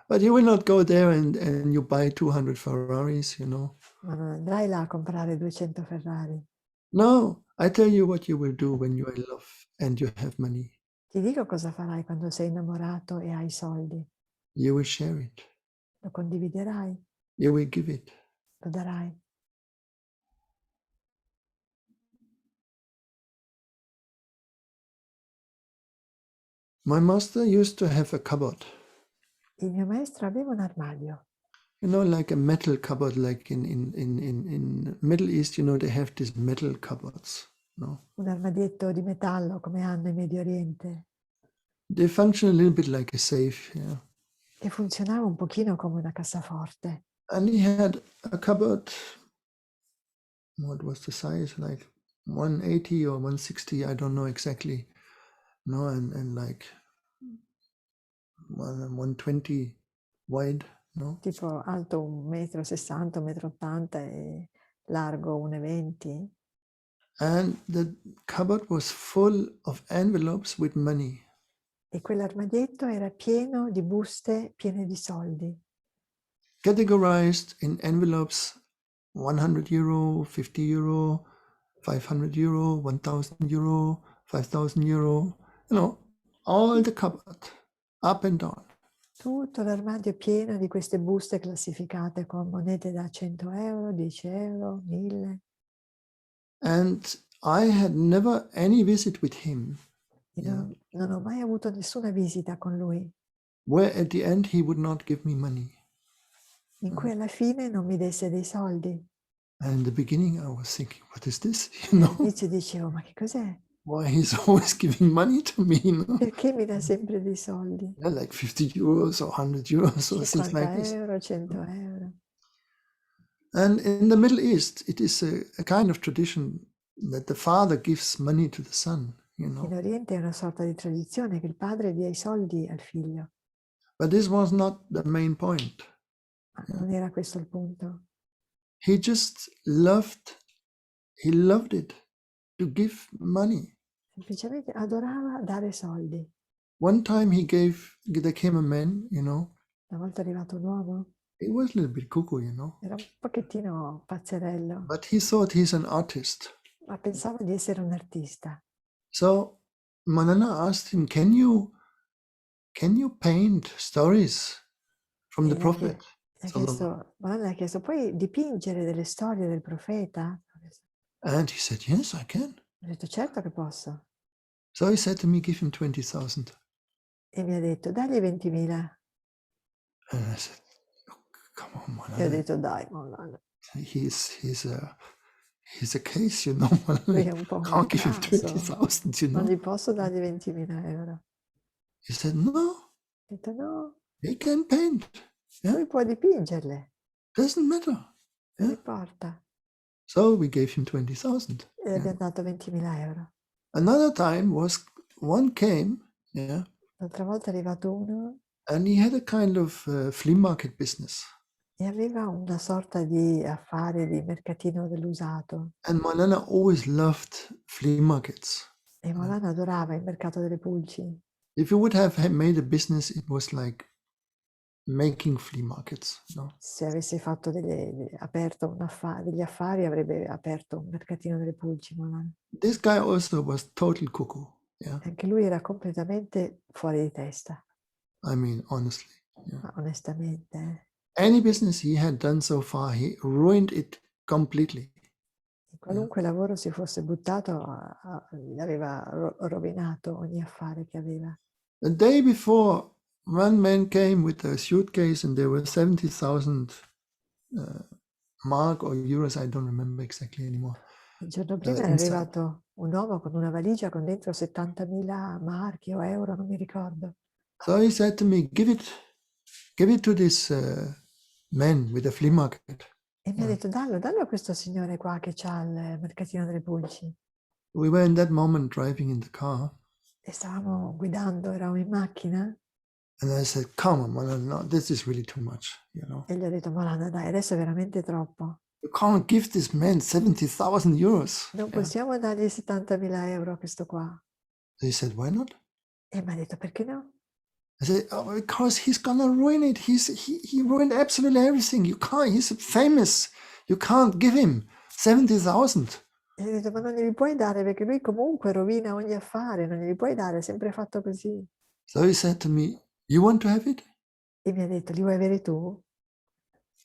[SPEAKER 1] But you will not go there and you buy 200 Ferraris, you know.
[SPEAKER 2] Ma non andrai là a comprare 200 Ferrari.
[SPEAKER 1] No, I tell you what you will do when you are in love and you have money.
[SPEAKER 2] Ti dico cosa farai quando sei innamorato e hai soldi.
[SPEAKER 1] You will share it.
[SPEAKER 2] Lo condividerai,
[SPEAKER 1] You will give it.
[SPEAKER 2] lo darai.
[SPEAKER 1] My master used to have a cupboard.
[SPEAKER 2] Il mio maestro aveva un armadio.
[SPEAKER 1] You know, like a metal cupboard, like in Middle East, you know, they have these metal cupboards. No?
[SPEAKER 2] Un armadietto di metallo come hanno in Medio Oriente.
[SPEAKER 1] They function a little bit like a safe, yeah.
[SPEAKER 2] E funzionava un pochino come una cassaforte.
[SPEAKER 1] And he had a cupboard, what was the size, like 180 or 160, I don't know exactly. No, and like 120 wide, no?
[SPEAKER 2] Tipo alto 1,60 m, 1,80 m e largo 1,20 m.
[SPEAKER 1] And the cupboard was full of envelopes with money.
[SPEAKER 2] E quell'armadietto era pieno di buste piene di soldi.
[SPEAKER 1] Categorized in envelopes, 100 euro, 50 euro, 500 euro, 1,000 euro, 5,000 euro, you know, all the cupboard, up and down.
[SPEAKER 2] Tutto l'armadio pieno di queste buste classificate con monete da 100 euro, 10 euro, 1.000.
[SPEAKER 1] And I had never any visit with him.
[SPEAKER 2] Non ho mai avuto nessuna visita con lui,
[SPEAKER 1] Where at the end he would not give me money.
[SPEAKER 2] in cui alla fine non mi desse dei soldi.
[SPEAKER 1] And in the beginning I was thinking, what is this? You know,
[SPEAKER 2] All'inizio dicevo, ma che cos'è?
[SPEAKER 1] why he's always giving money to me, you know?
[SPEAKER 2] Perché mi dà sempre dei soldi?
[SPEAKER 1] Yeah, like 50 euros or 100 euros or things
[SPEAKER 2] 50
[SPEAKER 1] like this.
[SPEAKER 2] euro, 100 euro.
[SPEAKER 1] And in the Middle East, it is a kind of tradition that the father gives money to the son, you know.
[SPEAKER 2] In Oriente è una sorta di tradizione che il padre dia i soldi al figlio.
[SPEAKER 1] But this was not the main point.
[SPEAKER 2] Ma non era questo il punto.
[SPEAKER 1] He just loved it to give money.
[SPEAKER 2] Semplicemente adorava dare soldi.
[SPEAKER 1] One time there came a man, you know.
[SPEAKER 2] Una volta è arrivato un uomo,
[SPEAKER 1] He was a little bit cuckoo, you know.
[SPEAKER 2] era un pochettino pazzerello,
[SPEAKER 1] But he thought he's an artist.
[SPEAKER 2] ma pensava di essere un artista.
[SPEAKER 1] So Manana asked him, can you paint stories from the prophet?
[SPEAKER 2] Manan ha chiesto, puoi dipingere delle storie del profeta?
[SPEAKER 1] And he said, yes, I can.
[SPEAKER 2] Ho detto, certo che posso.
[SPEAKER 1] So he said to me, give him 20,000.
[SPEAKER 2] E mi ha detto, dagli 20.000.
[SPEAKER 1] And I said, oh, come on,
[SPEAKER 2] E ho
[SPEAKER 1] Manana.
[SPEAKER 2] detto, dai, Manan.
[SPEAKER 1] He's a case, you know.
[SPEAKER 2] Lui è un po' un
[SPEAKER 1] Can't give him
[SPEAKER 2] caso.
[SPEAKER 1] 20,000, you
[SPEAKER 2] Non
[SPEAKER 1] know.
[SPEAKER 2] gli posso dargli 20.000 euro.
[SPEAKER 1] He said, no,
[SPEAKER 2] Ho detto, no,
[SPEAKER 1] he can paint. Yeah?
[SPEAKER 2] lui può dipingerle.
[SPEAKER 1] Doesn't matter.
[SPEAKER 2] Non
[SPEAKER 1] Yeah.
[SPEAKER 2] importa.
[SPEAKER 1] So we gave him 20,000.
[SPEAKER 2] E gli abbiamo dato 20.000 euro.
[SPEAKER 1] Another time was one came, yeah,
[SPEAKER 2] L'altra volta è arrivato uno
[SPEAKER 1] and he had a kind of flea market business.
[SPEAKER 2] e aveva una sorta di affare di mercatino dell'usato.
[SPEAKER 1] And Malala always loved flea markets.
[SPEAKER 2] E Molana adorava il mercato delle pulci.
[SPEAKER 1] If you would have made a business, it was like making flea markets. No?
[SPEAKER 2] Se avesse fatto aperto degli affari, avrebbe aperto un mercatino delle pulci, Molana.
[SPEAKER 1] This guy also was total cuckoo. Yeah,
[SPEAKER 2] Anche lui era completamente fuori di testa,
[SPEAKER 1] I mean, honestly. Yeah.
[SPEAKER 2] ma onestamente.
[SPEAKER 1] Any business he had done so far, he ruined it completely.
[SPEAKER 2] In qualunque lavoro si fosse buttato, gli aveva rovinato ogni affare che aveva.
[SPEAKER 1] The day before, one man came with a suitcase and there were 70,000 mark or euros, I don't remember exactly anymore.
[SPEAKER 2] Il giorno prima è
[SPEAKER 1] inside.
[SPEAKER 2] arrivato un uomo con una valigia con dentro 70.000 marchi o euro, non mi ricordo.
[SPEAKER 1] So he said to me, give it to this man with the flea market.
[SPEAKER 2] E mi ha detto, dallo a questo signore qua che c'ha il mercatino delle pulci.
[SPEAKER 1] We were in that moment driving in the car.
[SPEAKER 2] E stavamo guidando, eravamo in macchina.
[SPEAKER 1] And I said, come on, Malala, no, this is really too much, you know.
[SPEAKER 2] E gli ho detto, Molana, dai, adesso è veramente troppo.
[SPEAKER 1] You can't give this man 70,000 euros.
[SPEAKER 2] Non possiamo dargli 70.000 euro a questo qua.
[SPEAKER 1] So he said, why not?
[SPEAKER 2] E mi ha detto, perché no?
[SPEAKER 1] I said, oh, because he's gonna ruin it. He ruined absolutely everything. You can't. He's famous. You can't give him 70,000.
[SPEAKER 2] E gli ho detto, ma non glieli puoi dare perché lui comunque rovina ogni affare, non glieli puoi dare, è sempre fatto così.
[SPEAKER 1] So he said to me, "You want to have it?"
[SPEAKER 2] E mi ha detto, li vuoi avere tu?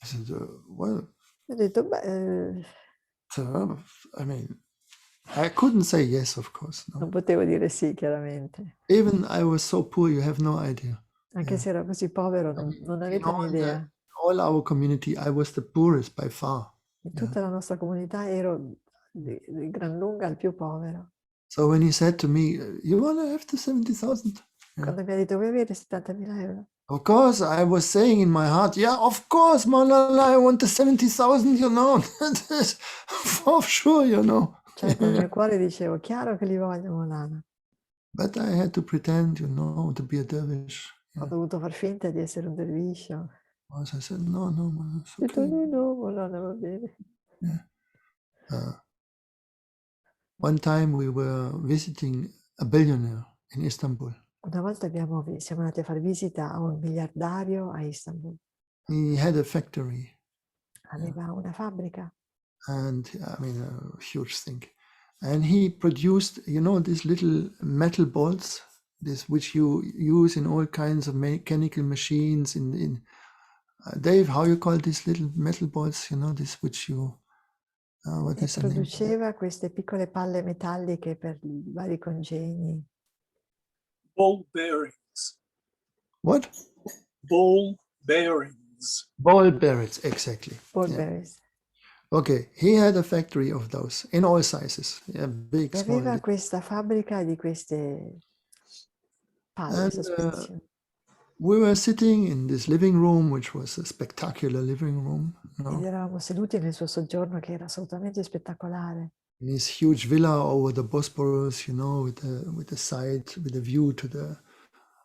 [SPEAKER 1] I said, "Well,
[SPEAKER 2] Ho detto, beh,
[SPEAKER 1] I mean, I couldn't say yes, of course. No.
[SPEAKER 2] non potevo dire sì, chiaramente.
[SPEAKER 1] Even I was so poor, you have no idea.
[SPEAKER 2] Anche se ero così povero, non avete un'idea.
[SPEAKER 1] All our community, I was the poorest by far.
[SPEAKER 2] In tutta la nostra comunità ero di gran lunga il più povero.
[SPEAKER 1] So when he said to me, "You want to have the 70,000?"
[SPEAKER 2] Quando mi ha detto, vuoi avere 70.000 euro?
[SPEAKER 1] Of course, I was saying in my heart, yeah, of course, Malala, I want the 70,000, you know. For sure, you know.
[SPEAKER 2] Certo, nel mio cuore dicevo, chiaro che li voglio, Molana.
[SPEAKER 1] But I had to pretend, you know, to be a dervish.
[SPEAKER 2] Ho dovuto far finta di essere un dervish. Ho
[SPEAKER 1] So I said, no, Malala, it's
[SPEAKER 2] detto,
[SPEAKER 1] okay.
[SPEAKER 2] no, Molana, va bene.
[SPEAKER 1] Yeah. One time we were visiting a billionaire in Istanbul.
[SPEAKER 2] Una volta siamo andati a fare visita a un miliardario a Istanbul.
[SPEAKER 1] He had a factory.
[SPEAKER 2] Aveva una fabbrica.
[SPEAKER 1] And I mean, a huge thing. And he produced, you know, these little metal balls, this which you use in all kinds of mechanical machines. Dave, how you call these little metal balls? You know, this which you. What
[SPEAKER 2] E
[SPEAKER 1] is the name?
[SPEAKER 2] produceva queste piccole palle metalliche per i vari congegni.
[SPEAKER 3] Ball bearings.
[SPEAKER 1] What?
[SPEAKER 3] Ball bearings.
[SPEAKER 1] Ball bearings, exactly.
[SPEAKER 2] Ball
[SPEAKER 1] Yeah.
[SPEAKER 2] bearings.
[SPEAKER 1] Okay, he had a factory of those in all sizes. Yeah, big,
[SPEAKER 2] E
[SPEAKER 1] small.
[SPEAKER 2] aveva questa fabbrica di queste palle,
[SPEAKER 1] And,
[SPEAKER 2] sospensioni.
[SPEAKER 1] We were sitting in this living room, which was a spectacular living room.
[SPEAKER 2] Ed eravamo seduti nel suo soggiorno che era assolutamente spettacolare.
[SPEAKER 1] In his huge villa over the Bosporus, you know, with the side, with a view to the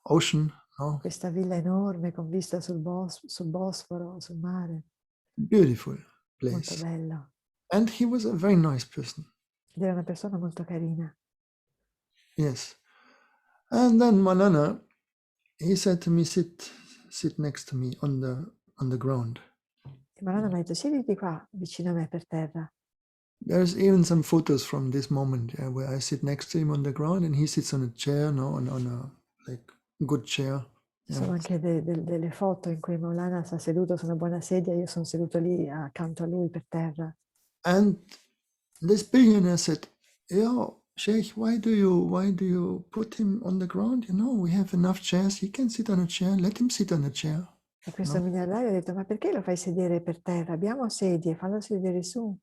[SPEAKER 1] ocean. No?
[SPEAKER 2] Questa villa enorme con vista sul Bosforo, sul mare.
[SPEAKER 1] Beautiful
[SPEAKER 2] Molto
[SPEAKER 1] place.
[SPEAKER 2] bello.
[SPEAKER 1] And he was a very nice person.
[SPEAKER 2] Ed era una persona molto carina.
[SPEAKER 1] Yes. And then Malala, he said to me, sit next to me on the ground.
[SPEAKER 2] E Malala mi ha detto, siediti qua, vicino a me, per terra.
[SPEAKER 1] There's even some photos from this moment, yeah, where I sit next to him on the ground and he sits on a chair, no, on a like good chair.
[SPEAKER 2] Ci sono anche delle foto in cui Maulana sta seduto su una buona sedia, io sono seduto lì accanto a lui per terra.
[SPEAKER 1] And this billionaire said, "Yeah, Sheikh, why do you put him on the ground? You know, we have enough chairs. He can sit on a chair. Let him sit on a chair."
[SPEAKER 2] E questo miliardario ha detto, ma perché lo fai sedere per terra? Abbiamo sedie, fallo sedere su.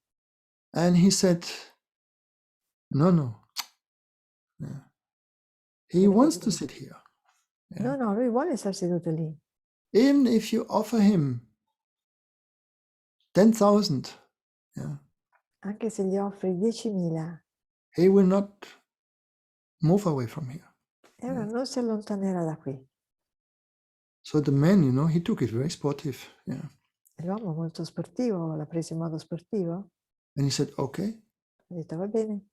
[SPEAKER 1] And he said, no. Yeah. He wants to sit here. Yeah.
[SPEAKER 2] No, lui vuole stare seduto lì.
[SPEAKER 1] Even if you offer him 10,000, yeah,
[SPEAKER 2] anche se gli offri 10.000
[SPEAKER 1] he will not move away from here.
[SPEAKER 2] euro, non si allontanerà da qui.
[SPEAKER 1] So the man, he took it very sportive, yeah.
[SPEAKER 2] L'uomo molto sportivo, l'ha preso in modo sportivo,
[SPEAKER 1] And he said, okay,
[SPEAKER 2] ha detto va bene,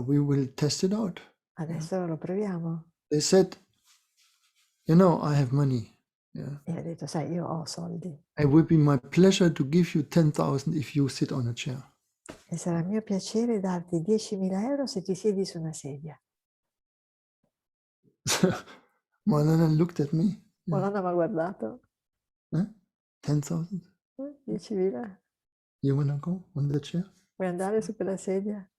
[SPEAKER 1] we will test it out.
[SPEAKER 2] adesso lo proviamo.
[SPEAKER 1] They said, I have money. Yeah.
[SPEAKER 2] E ha detto, sai, io ho soldi
[SPEAKER 1] It would be my pleasure to give you 10,000 if you sit on a chair.
[SPEAKER 2] e sarà mio piacere darti 10.000 euro se ti siedi su una sedia.
[SPEAKER 1] Maulana looked at me. Yeah.
[SPEAKER 2] Molana mi ha guardato,
[SPEAKER 1] 10,000?
[SPEAKER 2] 10.000,
[SPEAKER 1] You wanna go on the chair?
[SPEAKER 2] vuoi andare su quella sedia?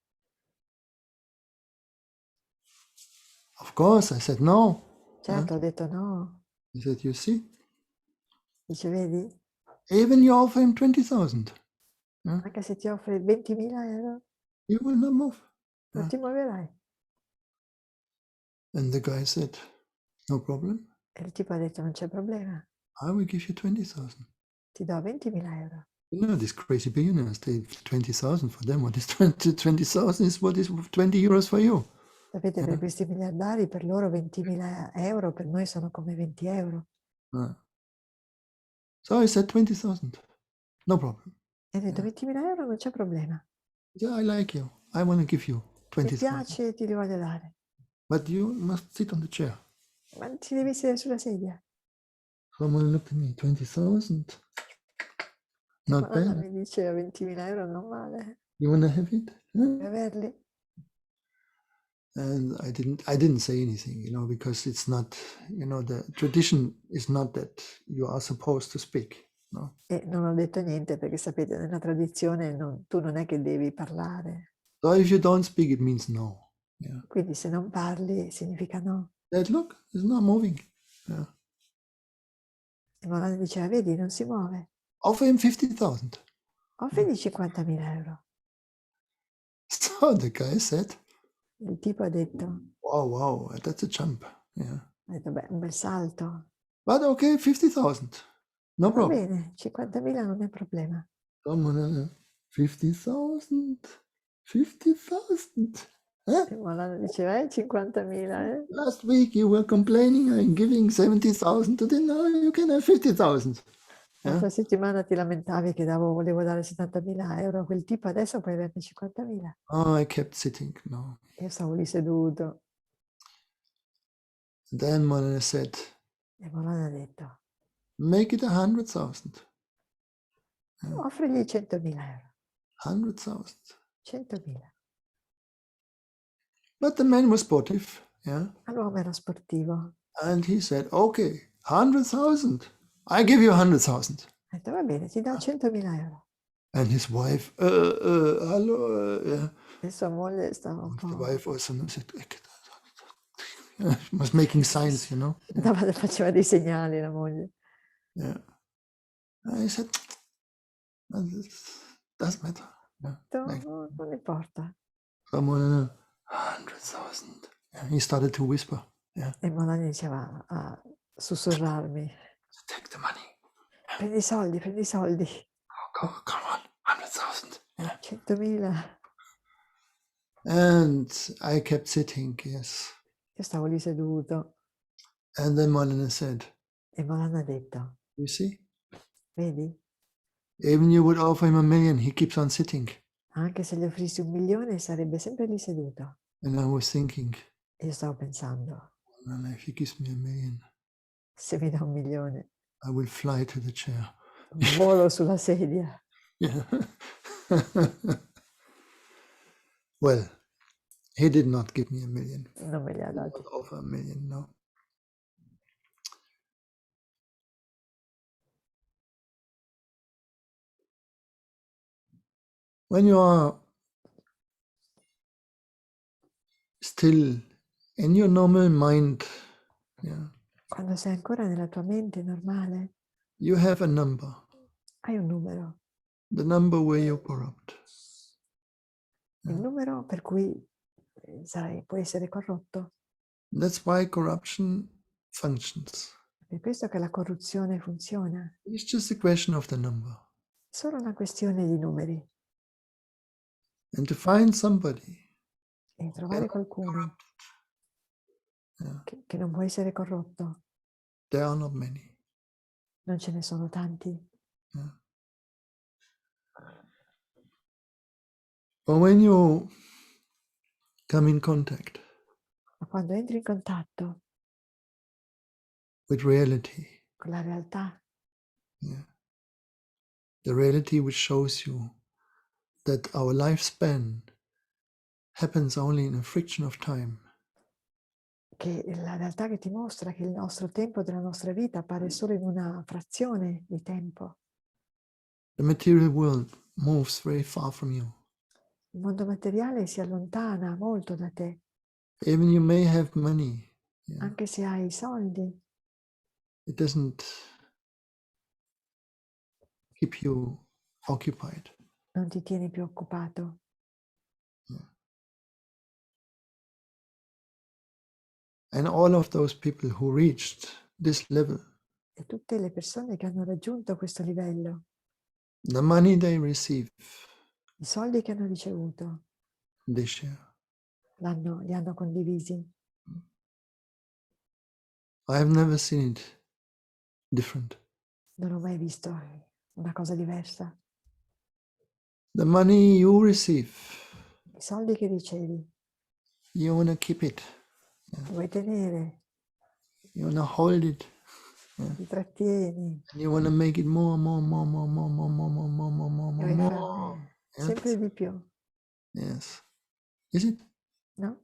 [SPEAKER 1] Of course, I said no.
[SPEAKER 2] Certo, ho detto no.
[SPEAKER 1] He said, you see,
[SPEAKER 2] Dice, vedi,
[SPEAKER 1] even you offer him 20,000,
[SPEAKER 2] anche se ti offre 20.000 euro,
[SPEAKER 1] he will not move.
[SPEAKER 2] non ti muoverai.
[SPEAKER 1] And the guy said, no problem.
[SPEAKER 2] E il tipo ha detto, non c'è problema,
[SPEAKER 1] I will give you 20,000.
[SPEAKER 2] ti do 20.000 euro.
[SPEAKER 1] These crazy billionaires, they 20,000 for them. What is 20,000 is what is 20 euros for you.
[SPEAKER 2] Sapete, per questi miliardari, per loro 20.000 euro, per noi sono come 20 euro.
[SPEAKER 1] So I said 20,000. No problem.
[SPEAKER 2] E ho detto, 20.000 euro non c'è problema.
[SPEAKER 1] Yeah, I like you. I want to give you
[SPEAKER 2] Mi
[SPEAKER 1] 20,000.
[SPEAKER 2] piace, ti li voglio dare.
[SPEAKER 1] But you must sit on the chair.
[SPEAKER 2] Ma ti devi sedere sulla sedia.
[SPEAKER 1] Someone looked at me, 20,000? Not
[SPEAKER 2] Guarda,
[SPEAKER 1] bad.
[SPEAKER 2] mi diceva 20.000 euro non male.
[SPEAKER 1] You want to have it?
[SPEAKER 2] Vuoi averli?
[SPEAKER 1] And I didn't say anything, because it's not, the tradition is not that you are supposed to speak. No.
[SPEAKER 2] E non ho detto niente perché sapete, nella tradizione tu non è che devi parlare.
[SPEAKER 1] So if you don't speak, it means no. Yeah.
[SPEAKER 2] Quindi se non parli significa no.
[SPEAKER 1] That look, it's not moving. Yeah.
[SPEAKER 2] E Molana diceva, vedi, non si muove.
[SPEAKER 1] Offer him 50,000.
[SPEAKER 2] Offrigli 50.000 euro.
[SPEAKER 1] So the guy said,
[SPEAKER 2] Il tipo ha detto,
[SPEAKER 1] wow, that's a jump. Yeah.
[SPEAKER 2] ha detto, beh, un bel salto.
[SPEAKER 1] But okay, 50,000. No
[SPEAKER 2] Va
[SPEAKER 1] problem.
[SPEAKER 2] bene, 50.000 non è problema.
[SPEAKER 1] 50,000? 50,000?
[SPEAKER 2] E Molana diceva, 50.000,
[SPEAKER 1] Last week you were complaining I'm giving 70,000, today now you can have 50,000.
[SPEAKER 2] L'altra settimana ti lamentavi che volevo dare 70.000 euro a quel tipo, adesso puoi averne 50.000.
[SPEAKER 1] Oh, I kept sitting. No.
[SPEAKER 2] Io stavo lì seduto.
[SPEAKER 1] Then Maulana said,
[SPEAKER 2] E Molana ha detto,
[SPEAKER 1] make it 100,000.
[SPEAKER 2] offrigli 100.000 euro.
[SPEAKER 1] 100,000.
[SPEAKER 2] 100.000.
[SPEAKER 1] But the man was sportive, yeah.
[SPEAKER 2] Ma l'uomo era sportivo.
[SPEAKER 1] And he said, okay, 100,000. I give you 100,000.
[SPEAKER 2] Ha detto, va bene, ti do 100.000 euro.
[SPEAKER 1] And his wife, hello, yeah.
[SPEAKER 2] E sua moglie stava un
[SPEAKER 1] The
[SPEAKER 2] po'...
[SPEAKER 1] wife also said, was making signs,
[SPEAKER 2] Faceva dei segnali la moglie.
[SPEAKER 1] Yeah. I said, doesn't matter. Yeah.
[SPEAKER 2] Non importa.
[SPEAKER 1] Someone, 100,000. Yeah. He started to whisper. Yeah.
[SPEAKER 2] E Molana diceva a sussurrarmi,
[SPEAKER 1] Take the money.
[SPEAKER 2] prendi i soldi, prendi i soldi.
[SPEAKER 1] Oh, come on, 100,000. Yeah.
[SPEAKER 2] 100.000.
[SPEAKER 1] And I kept sitting, yes.
[SPEAKER 2] Io stavo lì seduto.
[SPEAKER 1] And then Maulana said,
[SPEAKER 2] E Molana ha detto,
[SPEAKER 1] you see,
[SPEAKER 2] vedi?
[SPEAKER 1] even you would offer him 1 million, he keeps on sitting.
[SPEAKER 2] Anche se gli offrissi 1 milione sarebbe sempre lì seduto.
[SPEAKER 1] And I was thinking,
[SPEAKER 2] E io stavo pensando,
[SPEAKER 1] Maulana, if he gives me 1 million,
[SPEAKER 2] se mi dà 1 milione,
[SPEAKER 1] I will fly to the chair.
[SPEAKER 2] volo sulla sedia.
[SPEAKER 1] Yeah. Well, he did not give me 1 million.
[SPEAKER 2] Non me li ha
[SPEAKER 1] He
[SPEAKER 2] dati.
[SPEAKER 1] did not offer 1 million, no. When you are still in your normal mind, yeah,
[SPEAKER 2] Quando sei ancora nella tua mente normale,
[SPEAKER 1] you have a number,
[SPEAKER 2] hai un numero.
[SPEAKER 1] the number where you're corrupt.
[SPEAKER 2] Il numero per cui puoi essere corrotto.
[SPEAKER 1] That's why corruption functions.
[SPEAKER 2] Per questo che la corruzione funziona.
[SPEAKER 1] It's just a question of the number.
[SPEAKER 2] Solo una questione di numeri
[SPEAKER 1] And to find somebody
[SPEAKER 2] e trovare qualcuno
[SPEAKER 1] yeah,
[SPEAKER 2] che non può essere corrotto.
[SPEAKER 1] there are not many.
[SPEAKER 2] Non ce ne sono tanti.
[SPEAKER 1] Yeah. But when you come in contact
[SPEAKER 2] Ma quando entri in contatto
[SPEAKER 1] with reality,
[SPEAKER 2] con la realtà,
[SPEAKER 1] yeah, the reality which shows you that our lifespan happens only in a fraction of time,
[SPEAKER 2] che la realtà che ti mostra che il nostro tempo della nostra vita appare solo in una frazione di tempo.
[SPEAKER 1] the material world moves very far from you.
[SPEAKER 2] Il mondo materiale si allontana molto da te,
[SPEAKER 1] Even you may have money, yeah,
[SPEAKER 2] anche se hai soldi,
[SPEAKER 1] it doesn't keep you occupied.
[SPEAKER 2] non ti tieni più occupato.
[SPEAKER 1] And all of those people who reached this level,
[SPEAKER 2] E tutte le persone che hanno raggiunto questo livello,
[SPEAKER 1] the money they receive,
[SPEAKER 2] i soldi che hanno ricevuto,
[SPEAKER 1] they share.
[SPEAKER 2] li hanno condivisi.
[SPEAKER 1] I have never seen it different.
[SPEAKER 2] Non ho mai visto una cosa diversa.
[SPEAKER 1] The money you receive,
[SPEAKER 2] I soldi che ricevi,
[SPEAKER 1] you want to keep it,
[SPEAKER 2] li vuoi tenere,
[SPEAKER 1] you want to hold it,
[SPEAKER 2] li trattieni,
[SPEAKER 1] and you want to make it more.
[SPEAKER 2] e vuoi farne sempre
[SPEAKER 1] Yes.
[SPEAKER 2] di più,
[SPEAKER 1] Yes. Is it?
[SPEAKER 2] no?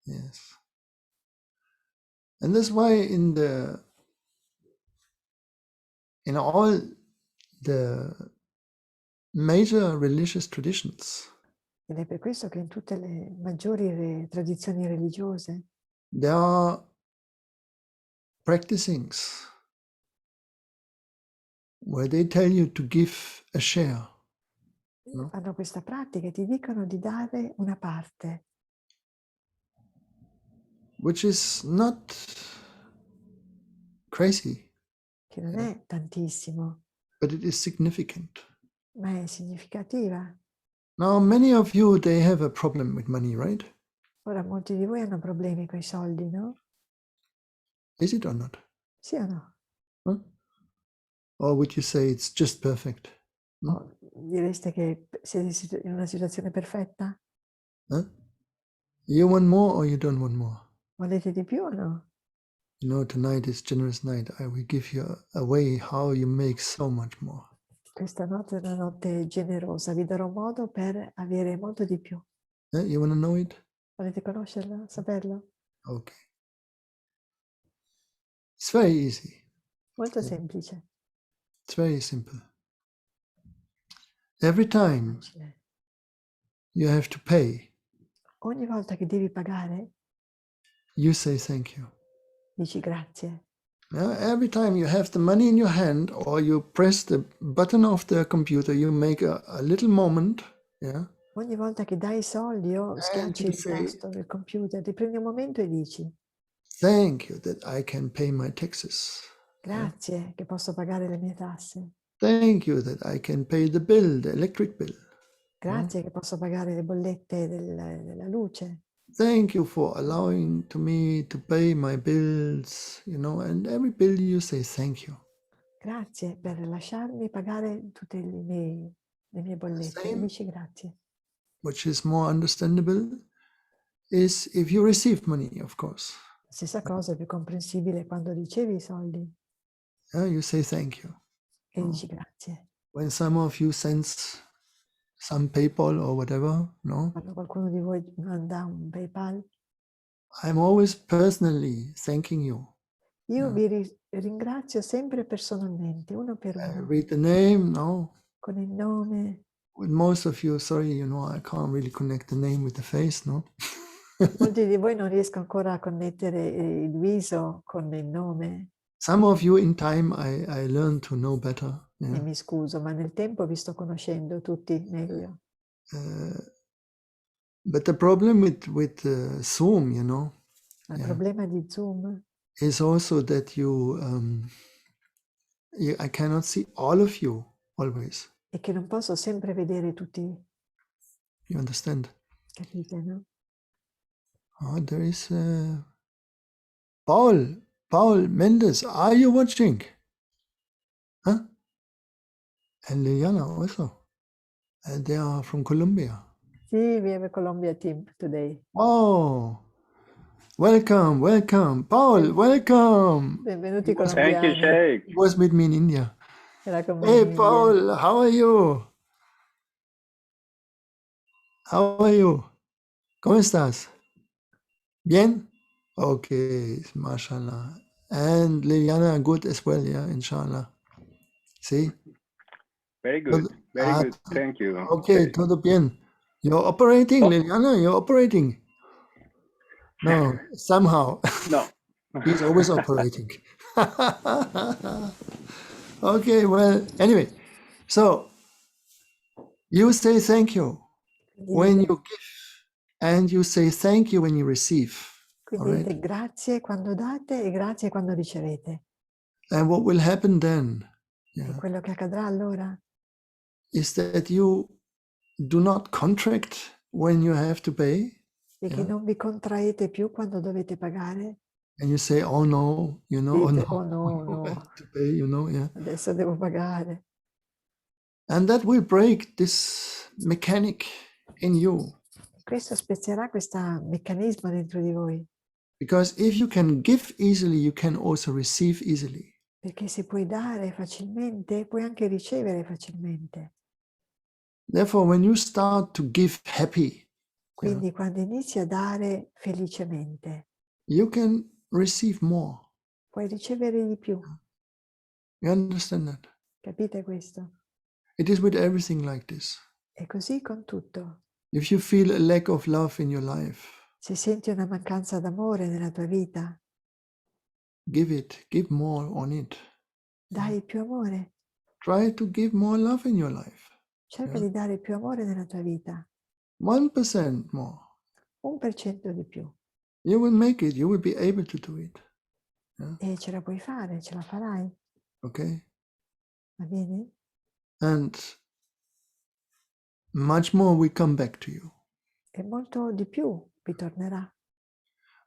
[SPEAKER 1] Yes. And that's why in all the major religious traditions,
[SPEAKER 2] Ed è per questo che in tutte le maggiori tradizioni religiose
[SPEAKER 1] there are practicings where they tell you to give a share. No?
[SPEAKER 2] fanno questa pratica e ti dicono di dare una parte,
[SPEAKER 1] Which is not crazy,
[SPEAKER 2] che non è tantissimo,
[SPEAKER 1] but it is significant.
[SPEAKER 2] ma è significativa.
[SPEAKER 1] Now, many of you, they have a problem with money, right?
[SPEAKER 2] Ora molti di voi hanno problemi con i soldi, no?
[SPEAKER 1] Is it or not?
[SPEAKER 2] Sì o no?
[SPEAKER 1] Huh? Or would you say it's just perfect?
[SPEAKER 2] O direste che siete in una situazione perfetta?
[SPEAKER 1] Huh? You want more or you don't want more?
[SPEAKER 2] Volete di più o no?
[SPEAKER 1] You know, tonight is generous night. I will give you a way how you make so much more.
[SPEAKER 2] Questa notte è una notte generosa, vi darò modo per avere molto di più.
[SPEAKER 1] You want to know it?
[SPEAKER 2] Volete conoscerla, saperlo?
[SPEAKER 1] Okay. It's very easy.
[SPEAKER 2] Molto semplice.
[SPEAKER 1] It's very simple. Every time
[SPEAKER 2] Facile.
[SPEAKER 1] you have to pay,
[SPEAKER 2] Ogni volta che devi pagare,
[SPEAKER 1] you say thank you.
[SPEAKER 2] dici grazie.
[SPEAKER 1] Every time you have the money in your hand or you press the button of the computer, you make a little moment, yeah,
[SPEAKER 2] Ogni volta che dai i soldi o
[SPEAKER 1] and
[SPEAKER 2] schiacci
[SPEAKER 1] you
[SPEAKER 2] il
[SPEAKER 1] say,
[SPEAKER 2] tasto del computer, ti prendi un momento e dici
[SPEAKER 1] thank you that I can pay my taxes.
[SPEAKER 2] grazie che posso pagare le mie tasse.
[SPEAKER 1] Thank you that I can pay the bill, the electric bill.
[SPEAKER 2] Grazie che posso pagare le bollette della luce.
[SPEAKER 1] Thank you for allowing to me to pay my bills, you know, and every bill you say thank you.
[SPEAKER 2] Grazie per lasciarmi pagare tutte le mie bollette. E
[SPEAKER 1] Same,
[SPEAKER 2] dici grazie.
[SPEAKER 1] which is more understandable, is if you receive money, of course.
[SPEAKER 2] Stessa cosa è più comprensibile quando ricevi i soldi
[SPEAKER 1] You say thank you.
[SPEAKER 2] e dici grazie.
[SPEAKER 1] When some of you sends some PayPal or whatever, no,
[SPEAKER 2] Quando qualcuno di voi manda un PayPal,
[SPEAKER 1] I'm always personally thanking you.
[SPEAKER 2] io vi ringrazio sempre personalmente, uno per
[SPEAKER 1] I
[SPEAKER 2] uno,
[SPEAKER 1] read the name, no.
[SPEAKER 2] con il nome.
[SPEAKER 1] With most of you, sorry, you know, I can't really connect the name with the face, no.
[SPEAKER 2] Molti di voi non riesco ancora a connettere il viso con il nome
[SPEAKER 1] Some of you in time I learned to know better.
[SPEAKER 2] e
[SPEAKER 1] Yeah.
[SPEAKER 2] mi scuso, ma nel tempo vi sto conoscendo tutti meglio.
[SPEAKER 1] But the problem with Zoom, you know,
[SPEAKER 2] Ma il problema di Zoom
[SPEAKER 1] is also that I cannot see all of you always.
[SPEAKER 2] e che non posso sempre vedere tutti,
[SPEAKER 1] You understand?
[SPEAKER 2] capite, no?
[SPEAKER 1] Oh, there is Paul Mendes. Are you watching? Huh? And Liliana also. They are from Colombia.
[SPEAKER 2] Sì, we have a Colombia team today.
[SPEAKER 1] Oh, welcome, welcome. Paul, welcome.
[SPEAKER 2] Benvenuti
[SPEAKER 1] He was,
[SPEAKER 4] Thank you,
[SPEAKER 2] colombiani.
[SPEAKER 4] Sheikh.
[SPEAKER 1] he was with me in India.
[SPEAKER 2] Era con me
[SPEAKER 1] Hey,
[SPEAKER 2] in India.
[SPEAKER 1] Paul, how are you? How are you? ¿Cómo estás? Bien? Okay, mashallah. And Liliana, good as well, yeah, inshallah. See?
[SPEAKER 4] Very good. Very
[SPEAKER 1] Ah,
[SPEAKER 4] good. Thank you.
[SPEAKER 1] okay,
[SPEAKER 4] Sheikh.
[SPEAKER 1] todo bien. You're operating,
[SPEAKER 4] Oh.
[SPEAKER 1] Liliana, you're operating. No, somehow.
[SPEAKER 4] No.
[SPEAKER 1] He's always operating. Okay, well, anyway, so you say thank you when you give, and you say thank you when you receive. All
[SPEAKER 2] Quindi
[SPEAKER 1] right?
[SPEAKER 2] dite grazie quando date e grazie quando ricevete.
[SPEAKER 1] And what will happen then
[SPEAKER 2] E quello che accadrà allora
[SPEAKER 1] is that you do not contract when you have to pay,
[SPEAKER 2] è che non vi contraete più quando dovete pagare.
[SPEAKER 1] and you say, oh no, you know, oh
[SPEAKER 2] Dite,
[SPEAKER 1] no,
[SPEAKER 2] oh no,
[SPEAKER 1] I
[SPEAKER 2] no,
[SPEAKER 1] have to pay, you know, yeah.
[SPEAKER 2] adesso devo pagare.
[SPEAKER 1] And that will break this mechanic in you.
[SPEAKER 2] Questo spezzerà questo meccanismo dentro di voi,
[SPEAKER 1] Because if you can give easily, you can also receive easily.
[SPEAKER 2] perché se puoi dare facilmente, puoi anche ricevere facilmente.
[SPEAKER 1] Therefore, when you start to give happy,
[SPEAKER 2] Quindi quando inizi a dare felicemente,
[SPEAKER 1] you can receive more.
[SPEAKER 2] puoi ricevere di più.
[SPEAKER 1] You understand that?
[SPEAKER 2] Capite questo?
[SPEAKER 1] It is with everything like this.
[SPEAKER 2] È così con tutto.
[SPEAKER 1] If you feel a lack of love in your life,
[SPEAKER 2] Se senti una mancanza d'amore nella tua vita,
[SPEAKER 1] give more on it.
[SPEAKER 2] dai più amore.
[SPEAKER 1] Try to give more love in your life.
[SPEAKER 2] Cerca di dare più amore nella tua vita.
[SPEAKER 1] 1% more.
[SPEAKER 2] 1% di più.
[SPEAKER 1] You will make it. You will be able to do it.
[SPEAKER 2] E ce la puoi fare, ce la farai.
[SPEAKER 1] Okay?
[SPEAKER 2] Va bene?
[SPEAKER 1] And much more will come back to you.
[SPEAKER 2] E molto di più vi tornerà.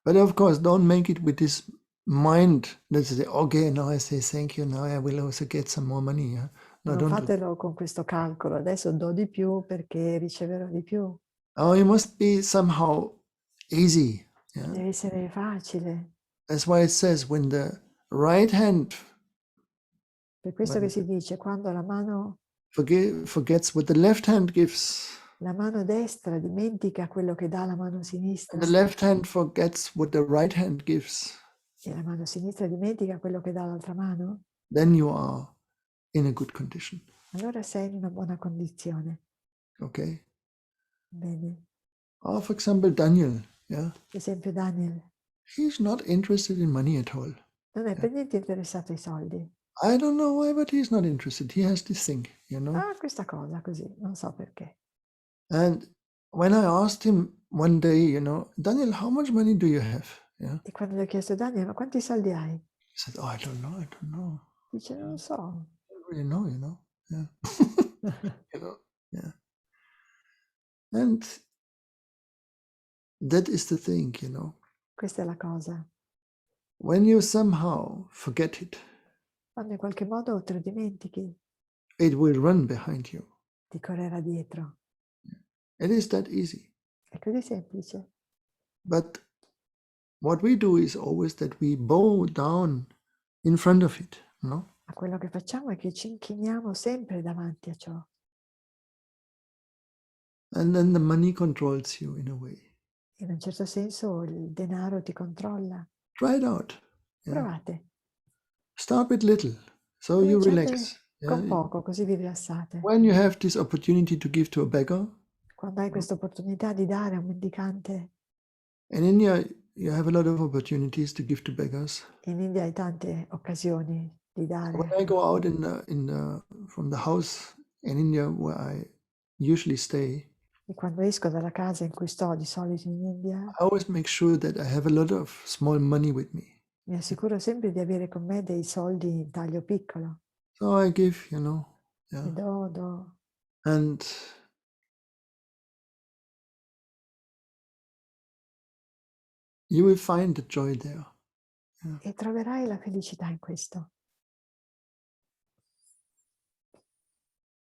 [SPEAKER 1] But of course, don't make it with this mind that say, okay, now I say thank you, now I will also get some more money. Yeah? No,
[SPEAKER 2] Non
[SPEAKER 1] don't do
[SPEAKER 2] fatelo con questo calcolo. Adesso do di più perché riceverò di più.
[SPEAKER 1] Oh, it must be somehow easy. Yeah?
[SPEAKER 2] Deve essere facile.
[SPEAKER 1] That's why it says when the right hand
[SPEAKER 2] Per questo che si dice, quando la mano
[SPEAKER 1] forgets what the left hand gives,
[SPEAKER 2] destra dimentica quello che dà la mano sinistra
[SPEAKER 1] and the left hand forgets what the right hand gives,
[SPEAKER 2] e la mano sinistra dimentica quello che dà l'altra mano,
[SPEAKER 1] then you are in a good condition.
[SPEAKER 2] allora sei in una buona condizione.
[SPEAKER 1] Okay?
[SPEAKER 2] Bene.
[SPEAKER 1] Or for example, Daniel, yeah,
[SPEAKER 2] Per esempio Daniel
[SPEAKER 1] he's not interested in money at all.
[SPEAKER 2] non è per niente interessato ai soldi.
[SPEAKER 1] I don't know why, but he's not interested. He has this thing, you know.
[SPEAKER 2] Ah, questa cosa così, non so perché.
[SPEAKER 1] And when I asked him one day, you know, Daniel, how much money do you have? Yeah.
[SPEAKER 2] E quando gli ho chiesto Daniel, ma quanti soldi hai?
[SPEAKER 1] He said, oh, I don't know.
[SPEAKER 2] Dice, non so.
[SPEAKER 1] I don't really know, you know. Yeah. You know, yeah. And that is the thing, you know.
[SPEAKER 2] Questa è la cosa.
[SPEAKER 1] When you somehow forget it,
[SPEAKER 2] Quando in qualche modo te lo dimentichi,
[SPEAKER 1] it will run behind you.
[SPEAKER 2] ti correrà dietro.
[SPEAKER 1] It is that easy.
[SPEAKER 2] È così semplice.
[SPEAKER 1] But what we do is always that we bow down in front of it, no?
[SPEAKER 2] Ma quello che facciamo è che ci inchiniamo sempre davanti a ciò.
[SPEAKER 1] And then the money controls you in a way.
[SPEAKER 2] In un certo senso il denaro ti controlla.
[SPEAKER 1] Try it out. Yeah.
[SPEAKER 2] Provate.
[SPEAKER 1] Start with little, so you
[SPEAKER 2] Cominciate
[SPEAKER 1] relax.
[SPEAKER 2] con
[SPEAKER 1] Yeah.
[SPEAKER 2] poco, così vi rilassate.
[SPEAKER 1] When you have this opportunity to give to a beggar,
[SPEAKER 2] Quando hai questa opportunità di dare a un mendicante,
[SPEAKER 1] in India you have a lot of opportunities to give to beggars.
[SPEAKER 2] in India hai tante occasioni di
[SPEAKER 1] When
[SPEAKER 2] dare.
[SPEAKER 1] I go out from the house in India where I usually stay,
[SPEAKER 2] E quando esco dalla casa in cui sto di solito in India,
[SPEAKER 1] I always make sure that I have a lot of small money with me.
[SPEAKER 2] mi assicuro sempre di avere con me dei soldi in taglio piccolo.
[SPEAKER 1] So I give,
[SPEAKER 2] e do.
[SPEAKER 1] and you will find the joy there.
[SPEAKER 2] E troverai la felicità in questo.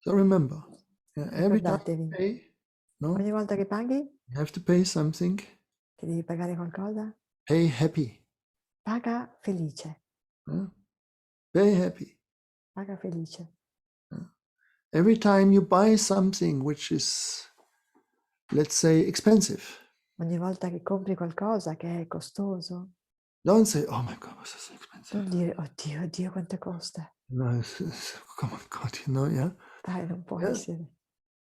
[SPEAKER 1] So remember, every time you
[SPEAKER 2] Ricordatevi,
[SPEAKER 1] pay,
[SPEAKER 2] ogni volta che paghi,
[SPEAKER 1] you have to pay something,
[SPEAKER 2] che devi pagare qualcosa,
[SPEAKER 1] pay happy.
[SPEAKER 2] paga felice,
[SPEAKER 1] Pay happy.
[SPEAKER 2] paga felice.
[SPEAKER 1] Every time you buy something which is, let's say, expensive,
[SPEAKER 2] Ogni volta che compri qualcosa che è costoso,
[SPEAKER 1] don't say, "Oh my God, this is expensive."
[SPEAKER 2] non dire, oddio, quanto costa.
[SPEAKER 1] No, come on, God, yeah.
[SPEAKER 2] Dai, non può
[SPEAKER 1] Yeah.
[SPEAKER 2] essere.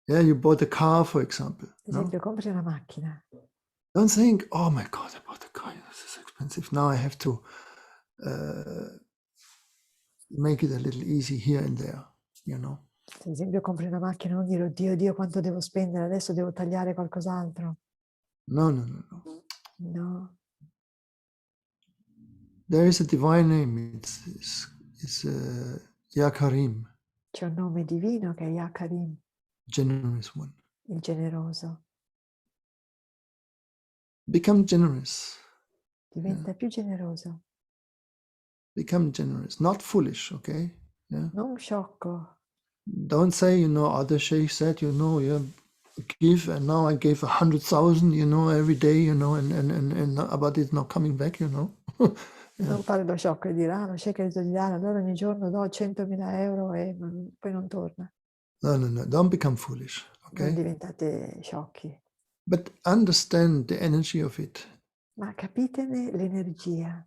[SPEAKER 1] Yeah, you bought a car, for example.
[SPEAKER 2] Ad esempio, compri una macchina.
[SPEAKER 1] Don't think, "Oh my God, I bought a car. This is expensive. Now I have to make it a little easy here and there."
[SPEAKER 2] Ad esempio, compri una macchina, non dire, oddio, quanto devo spendere, adesso devo tagliare qualcos'altro.
[SPEAKER 1] No.
[SPEAKER 2] No,
[SPEAKER 1] There is a divine name. It's Ya Karim,
[SPEAKER 2] c'è un nome divino che è Yakarim,
[SPEAKER 1] generous one.
[SPEAKER 2] il generoso.
[SPEAKER 1] Become generous.
[SPEAKER 2] Diventa più generoso,
[SPEAKER 1] Become generous, not foolish, okay? Yeah.
[SPEAKER 2] non sciocco.
[SPEAKER 1] Don't say, other sheikh said, give, and now I gave 100,000, every day, and but it's not coming back,
[SPEAKER 2] Non fare lo sciocco e dire, lo sheikh ha detto di dare, allora ogni giorno do 100.000 euro e poi non torna.
[SPEAKER 1] No, don't become foolish,
[SPEAKER 2] Non
[SPEAKER 1] okay?
[SPEAKER 2] diventate sciocchi.
[SPEAKER 1] But understand the energy of it.
[SPEAKER 2] Ma capitene l'energia.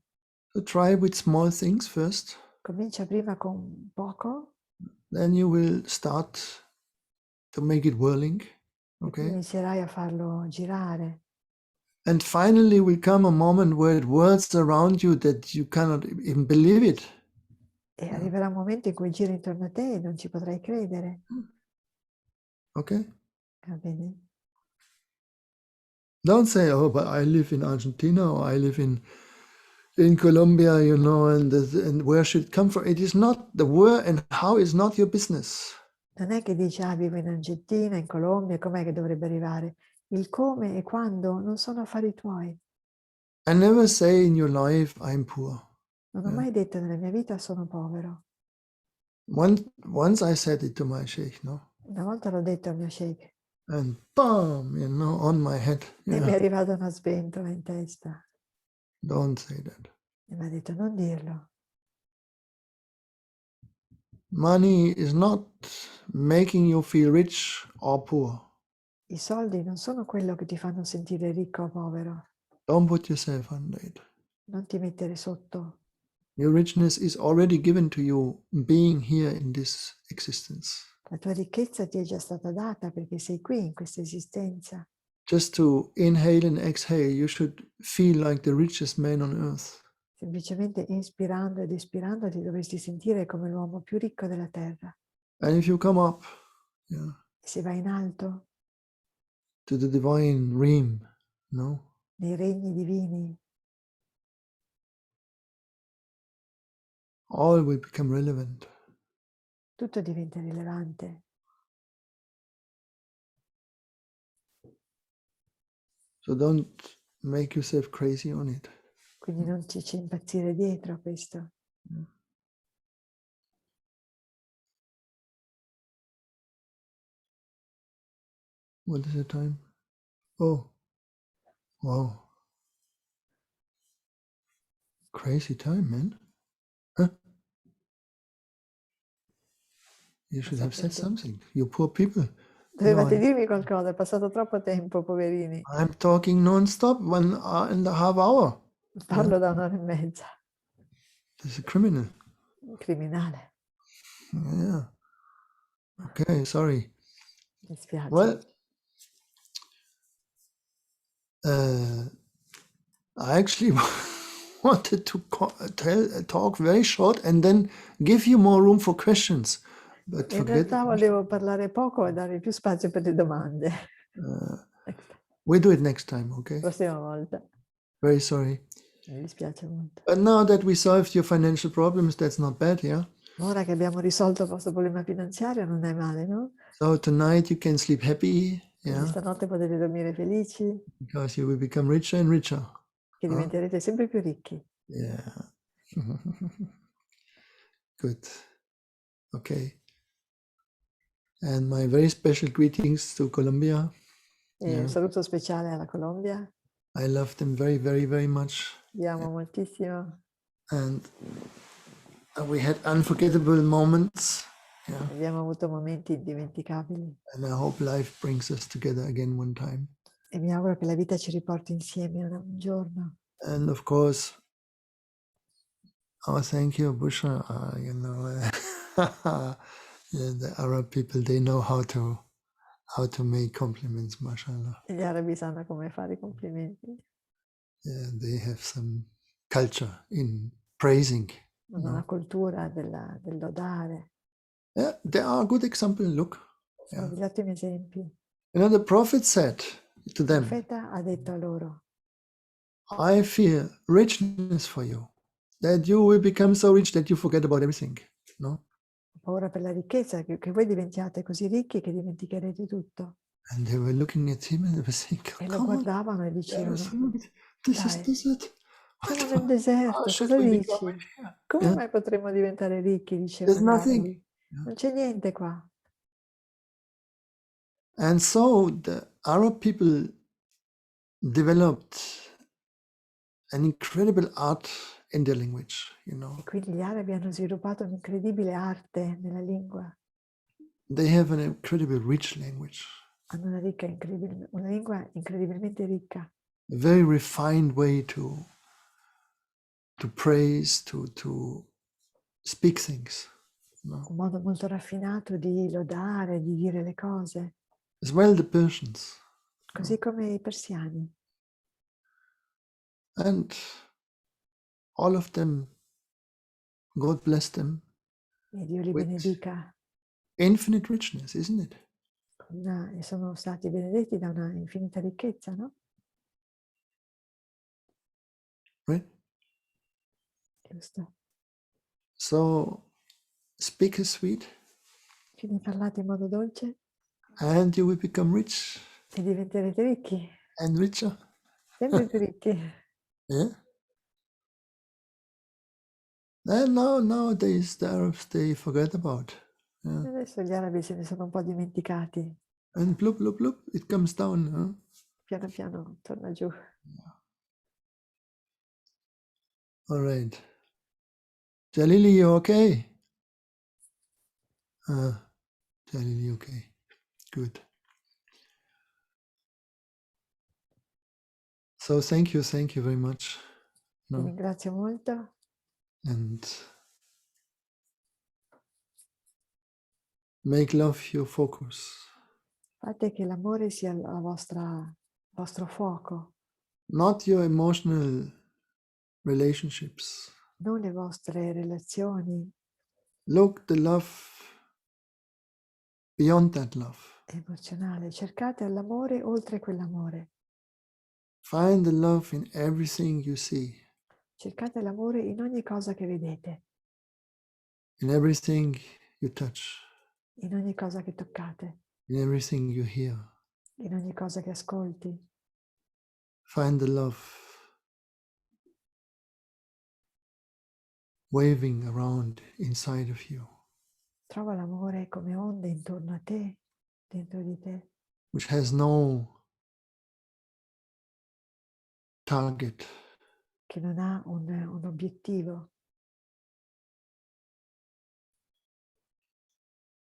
[SPEAKER 1] So try with small things first,
[SPEAKER 2] Comincia prima con poco,
[SPEAKER 1] then you will start to make it whirling,
[SPEAKER 2] e poi
[SPEAKER 1] okay?
[SPEAKER 2] inizierai a farlo girare.
[SPEAKER 1] And finally will come a moment where it whirls around you that you cannot even believe it.
[SPEAKER 2] E arriverà un momento in cui gira intorno a te e non ci potrai credere.
[SPEAKER 1] Okay?
[SPEAKER 2] Va bene?
[SPEAKER 1] Don't say, "Oh, but I live in Argentina or I live in Colombia, and where should it come from?" It is not the where and how is not your business.
[SPEAKER 2] Non è che dici, vivo in Argentina, in Colombia, com'è che dovrebbe arrivare? Il come e quando non sono affari tuoi.
[SPEAKER 1] I never say in your life, "I'm poor."
[SPEAKER 2] Non ho mai detto nella mia vita sono povero.
[SPEAKER 1] Once I said it to my sheikh,
[SPEAKER 2] Una volta l'ho detto al mio sheikh
[SPEAKER 1] and bam, on my head.
[SPEAKER 2] e mi è arrivata una sventola in testa.
[SPEAKER 1] Don't say that.
[SPEAKER 2] E mi ha detto, non dirlo.
[SPEAKER 1] Money is not making you feel rich or poor.
[SPEAKER 2] I soldi non sono quello che ti fanno sentire ricco o povero.
[SPEAKER 1] Don't put yourself under it.
[SPEAKER 2] Non ti mettere sotto.
[SPEAKER 1] Your richness is already given to you being here in this existence.
[SPEAKER 2] La tua ricchezza ti è già stata data perché sei qui in questa esistenza.
[SPEAKER 1] Just to inhale and exhale, you should feel like the richest man on earth.
[SPEAKER 2] Semplicemente inspirando ed espirando ti dovresti sentire come l'uomo più ricco della terra.
[SPEAKER 1] And if you come up,
[SPEAKER 2] E se vai in alto,
[SPEAKER 1] to the divine realm,
[SPEAKER 2] nei regni divini,
[SPEAKER 1] all will become relevant.
[SPEAKER 2] tutto diventa rilevante.
[SPEAKER 1] So don't make yourself crazy on it.
[SPEAKER 2] Quindi non ci impazzire dietro a questo.
[SPEAKER 1] What is the time? Oh, wow. Crazy time, man. Huh? You should have said something. You poor people.
[SPEAKER 2] Dovevate dirmi qualcosa, è passato troppo tempo, poverini.
[SPEAKER 1] I'm talking non-stop 1.5 hours.
[SPEAKER 2] Parlo da 1 ora e mezza.
[SPEAKER 1] This is a criminal.
[SPEAKER 2] Un criminale.
[SPEAKER 1] Yeah. Okay, sorry.
[SPEAKER 2] Mi spiace.
[SPEAKER 1] Well, I actually wanted to talk very short and then give you more room for questions. But
[SPEAKER 2] In
[SPEAKER 1] forget
[SPEAKER 2] realtà volevo parlare poco e dare più spazio per le domande.
[SPEAKER 1] we'll do it next time, okay?
[SPEAKER 2] Prossima volta.
[SPEAKER 1] Very sorry.
[SPEAKER 2] Mi dispiace molto.
[SPEAKER 1] But now that we solved your financial problems, that's not bad, yeah?
[SPEAKER 2] Ora che abbiamo risolto il vostro problema finanziario non è male, no?
[SPEAKER 1] So tonight you can sleep happy,
[SPEAKER 2] Quindi
[SPEAKER 1] yeah,
[SPEAKER 2] stanotte potete dormire felici,
[SPEAKER 1] because you will become richer and richer.
[SPEAKER 2] che diventerete sempre più ricchi.
[SPEAKER 1] Yeah. Good. Okay. And my very special greetings to Colombia.
[SPEAKER 2] E
[SPEAKER 1] Yeah.
[SPEAKER 2] un saluto speciale alla Colombia,
[SPEAKER 1] I love them very, very, very much.
[SPEAKER 2] vi amo moltissimo.
[SPEAKER 1] And we had unforgettable moments. Yeah.
[SPEAKER 2] Abbiamo avuto momenti indimenticabili
[SPEAKER 1] And I hope life brings us together again one time.
[SPEAKER 2] e mi auguro che la vita ci riporti insieme un giorno.
[SPEAKER 1] And of course, oh, thank you, Bushra. Yeah, the Arab people, they know how to make compliments, mashallah.
[SPEAKER 2] E gli arabi sanno come fare i complimenti.
[SPEAKER 1] Yeah, they have some culture in praising.
[SPEAKER 2] Hanno una cultura del lodare.
[SPEAKER 1] Yeah, there are good examples. Look,
[SPEAKER 2] Sono degli ottimi esempi.
[SPEAKER 1] you know, the prophet said to
[SPEAKER 2] Il
[SPEAKER 1] them,
[SPEAKER 2] profeta ha detto a loro:
[SPEAKER 1] I fear richness for you, that you will become so rich that you forget about everything. No?
[SPEAKER 2] ho paura per la ricchezza, che voi diventiate così ricchi che dimenticherete tutto.
[SPEAKER 1] And they were looking at him and they were thinking,
[SPEAKER 2] E lo
[SPEAKER 1] come on,
[SPEAKER 2] guardavano e dicevano:
[SPEAKER 1] this is
[SPEAKER 2] dai,
[SPEAKER 1] desert.
[SPEAKER 2] siamo
[SPEAKER 1] How
[SPEAKER 2] nel deserto,
[SPEAKER 1] should
[SPEAKER 2] cosa
[SPEAKER 1] we
[SPEAKER 2] dici?
[SPEAKER 1] become rich here?
[SPEAKER 2] Come
[SPEAKER 1] Yeah,
[SPEAKER 2] mai potremmo diventare ricchi?
[SPEAKER 1] there's
[SPEAKER 2] Dicevano gli
[SPEAKER 1] nothing.
[SPEAKER 2] arabi. Non c'è niente qua.
[SPEAKER 1] And so the Arab people developed an incredible art in their language, you know.
[SPEAKER 2] E quindi gli arabi hanno sviluppato un'incredibile arte nella lingua.
[SPEAKER 1] They have an incredibly rich language,
[SPEAKER 2] Hanno una lingua incredibilmente ricca,
[SPEAKER 1] a very refined way to praise, to speak things, you know.
[SPEAKER 2] un modo molto raffinato di lodare, di dire le cose,
[SPEAKER 1] As well the Persians.
[SPEAKER 2] così come i persiani.
[SPEAKER 1] And all of them, God bless them,
[SPEAKER 2] E Dio li
[SPEAKER 1] with
[SPEAKER 2] benedica.
[SPEAKER 1] infinite richness, isn't it?
[SPEAKER 2] E sono stati benedetti da una infinita ricchezza, no?
[SPEAKER 1] Right?
[SPEAKER 2] Giusto.
[SPEAKER 1] So speak as sweet
[SPEAKER 2] Quindi parlate in modo dolce
[SPEAKER 1] and you will become rich
[SPEAKER 2] e diventerete ricchi,
[SPEAKER 1] and richer.
[SPEAKER 2] sempre più ricchi.
[SPEAKER 1] Yeah. And nowadays the Arabs, they forget about. Yeah.
[SPEAKER 2] E adesso gli arabi se ne sono un po' dimenticati.
[SPEAKER 1] And bloop, bloop, bloop, it comes down. Huh?
[SPEAKER 2] Piano piano torna giù.
[SPEAKER 1] All right. Jalili, you okay? Jalili, okay. Good. So thank you very much.
[SPEAKER 2] Vi
[SPEAKER 1] No?
[SPEAKER 2] ringrazio molto
[SPEAKER 1] And make love your focus.
[SPEAKER 2] fate che l'amore sia il vostro fuoco,
[SPEAKER 1] Not your emotional relationships.
[SPEAKER 2] non le vostre relazioni
[SPEAKER 1] Look the love beyond that love.
[SPEAKER 2] emozionali. Cercate l'amore oltre quell'amore.
[SPEAKER 1] Find the love in everything you see,
[SPEAKER 2] Cercate l'amore in ogni cosa che vedete,
[SPEAKER 1] in everything you touch,
[SPEAKER 2] in ogni cosa che toccate,
[SPEAKER 1] in everything you hear.
[SPEAKER 2] in ogni cosa che ascolti.
[SPEAKER 1] Find the love waving around inside of you,
[SPEAKER 2] Trova l'amore come onde intorno a te, dentro di te,
[SPEAKER 1] which has no target.
[SPEAKER 2] che non ha un obiettivo.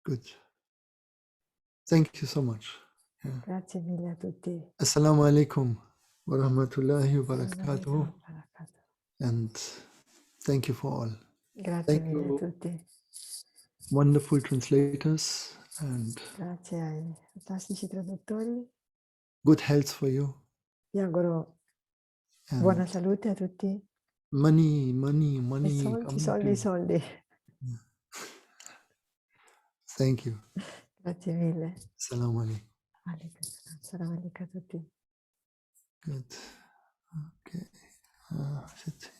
[SPEAKER 1] Good. Thank you so much. Yeah.
[SPEAKER 2] Grazie mille a tutti.
[SPEAKER 1] Assalamu alaikum wa rahmatullahi wa barakatuh. And thank you for all.
[SPEAKER 2] Grazie
[SPEAKER 1] Thank
[SPEAKER 2] mille a
[SPEAKER 1] you,
[SPEAKER 2] tutti.
[SPEAKER 1] wonderful translators, and
[SPEAKER 2] Grazie ai fantastici traduttori.
[SPEAKER 1] good health for you.
[SPEAKER 2] Vi auguro
[SPEAKER 1] And
[SPEAKER 2] buona salute a tutti.
[SPEAKER 1] money
[SPEAKER 2] E soldi,
[SPEAKER 1] come
[SPEAKER 2] soldi,
[SPEAKER 1] to you.
[SPEAKER 2] soldi.
[SPEAKER 1] Thank you.
[SPEAKER 2] Grazie mille.
[SPEAKER 1] Assalamu alaikum.
[SPEAKER 2] Salam alaikum a tutti.
[SPEAKER 1] Good. Okay. Shit.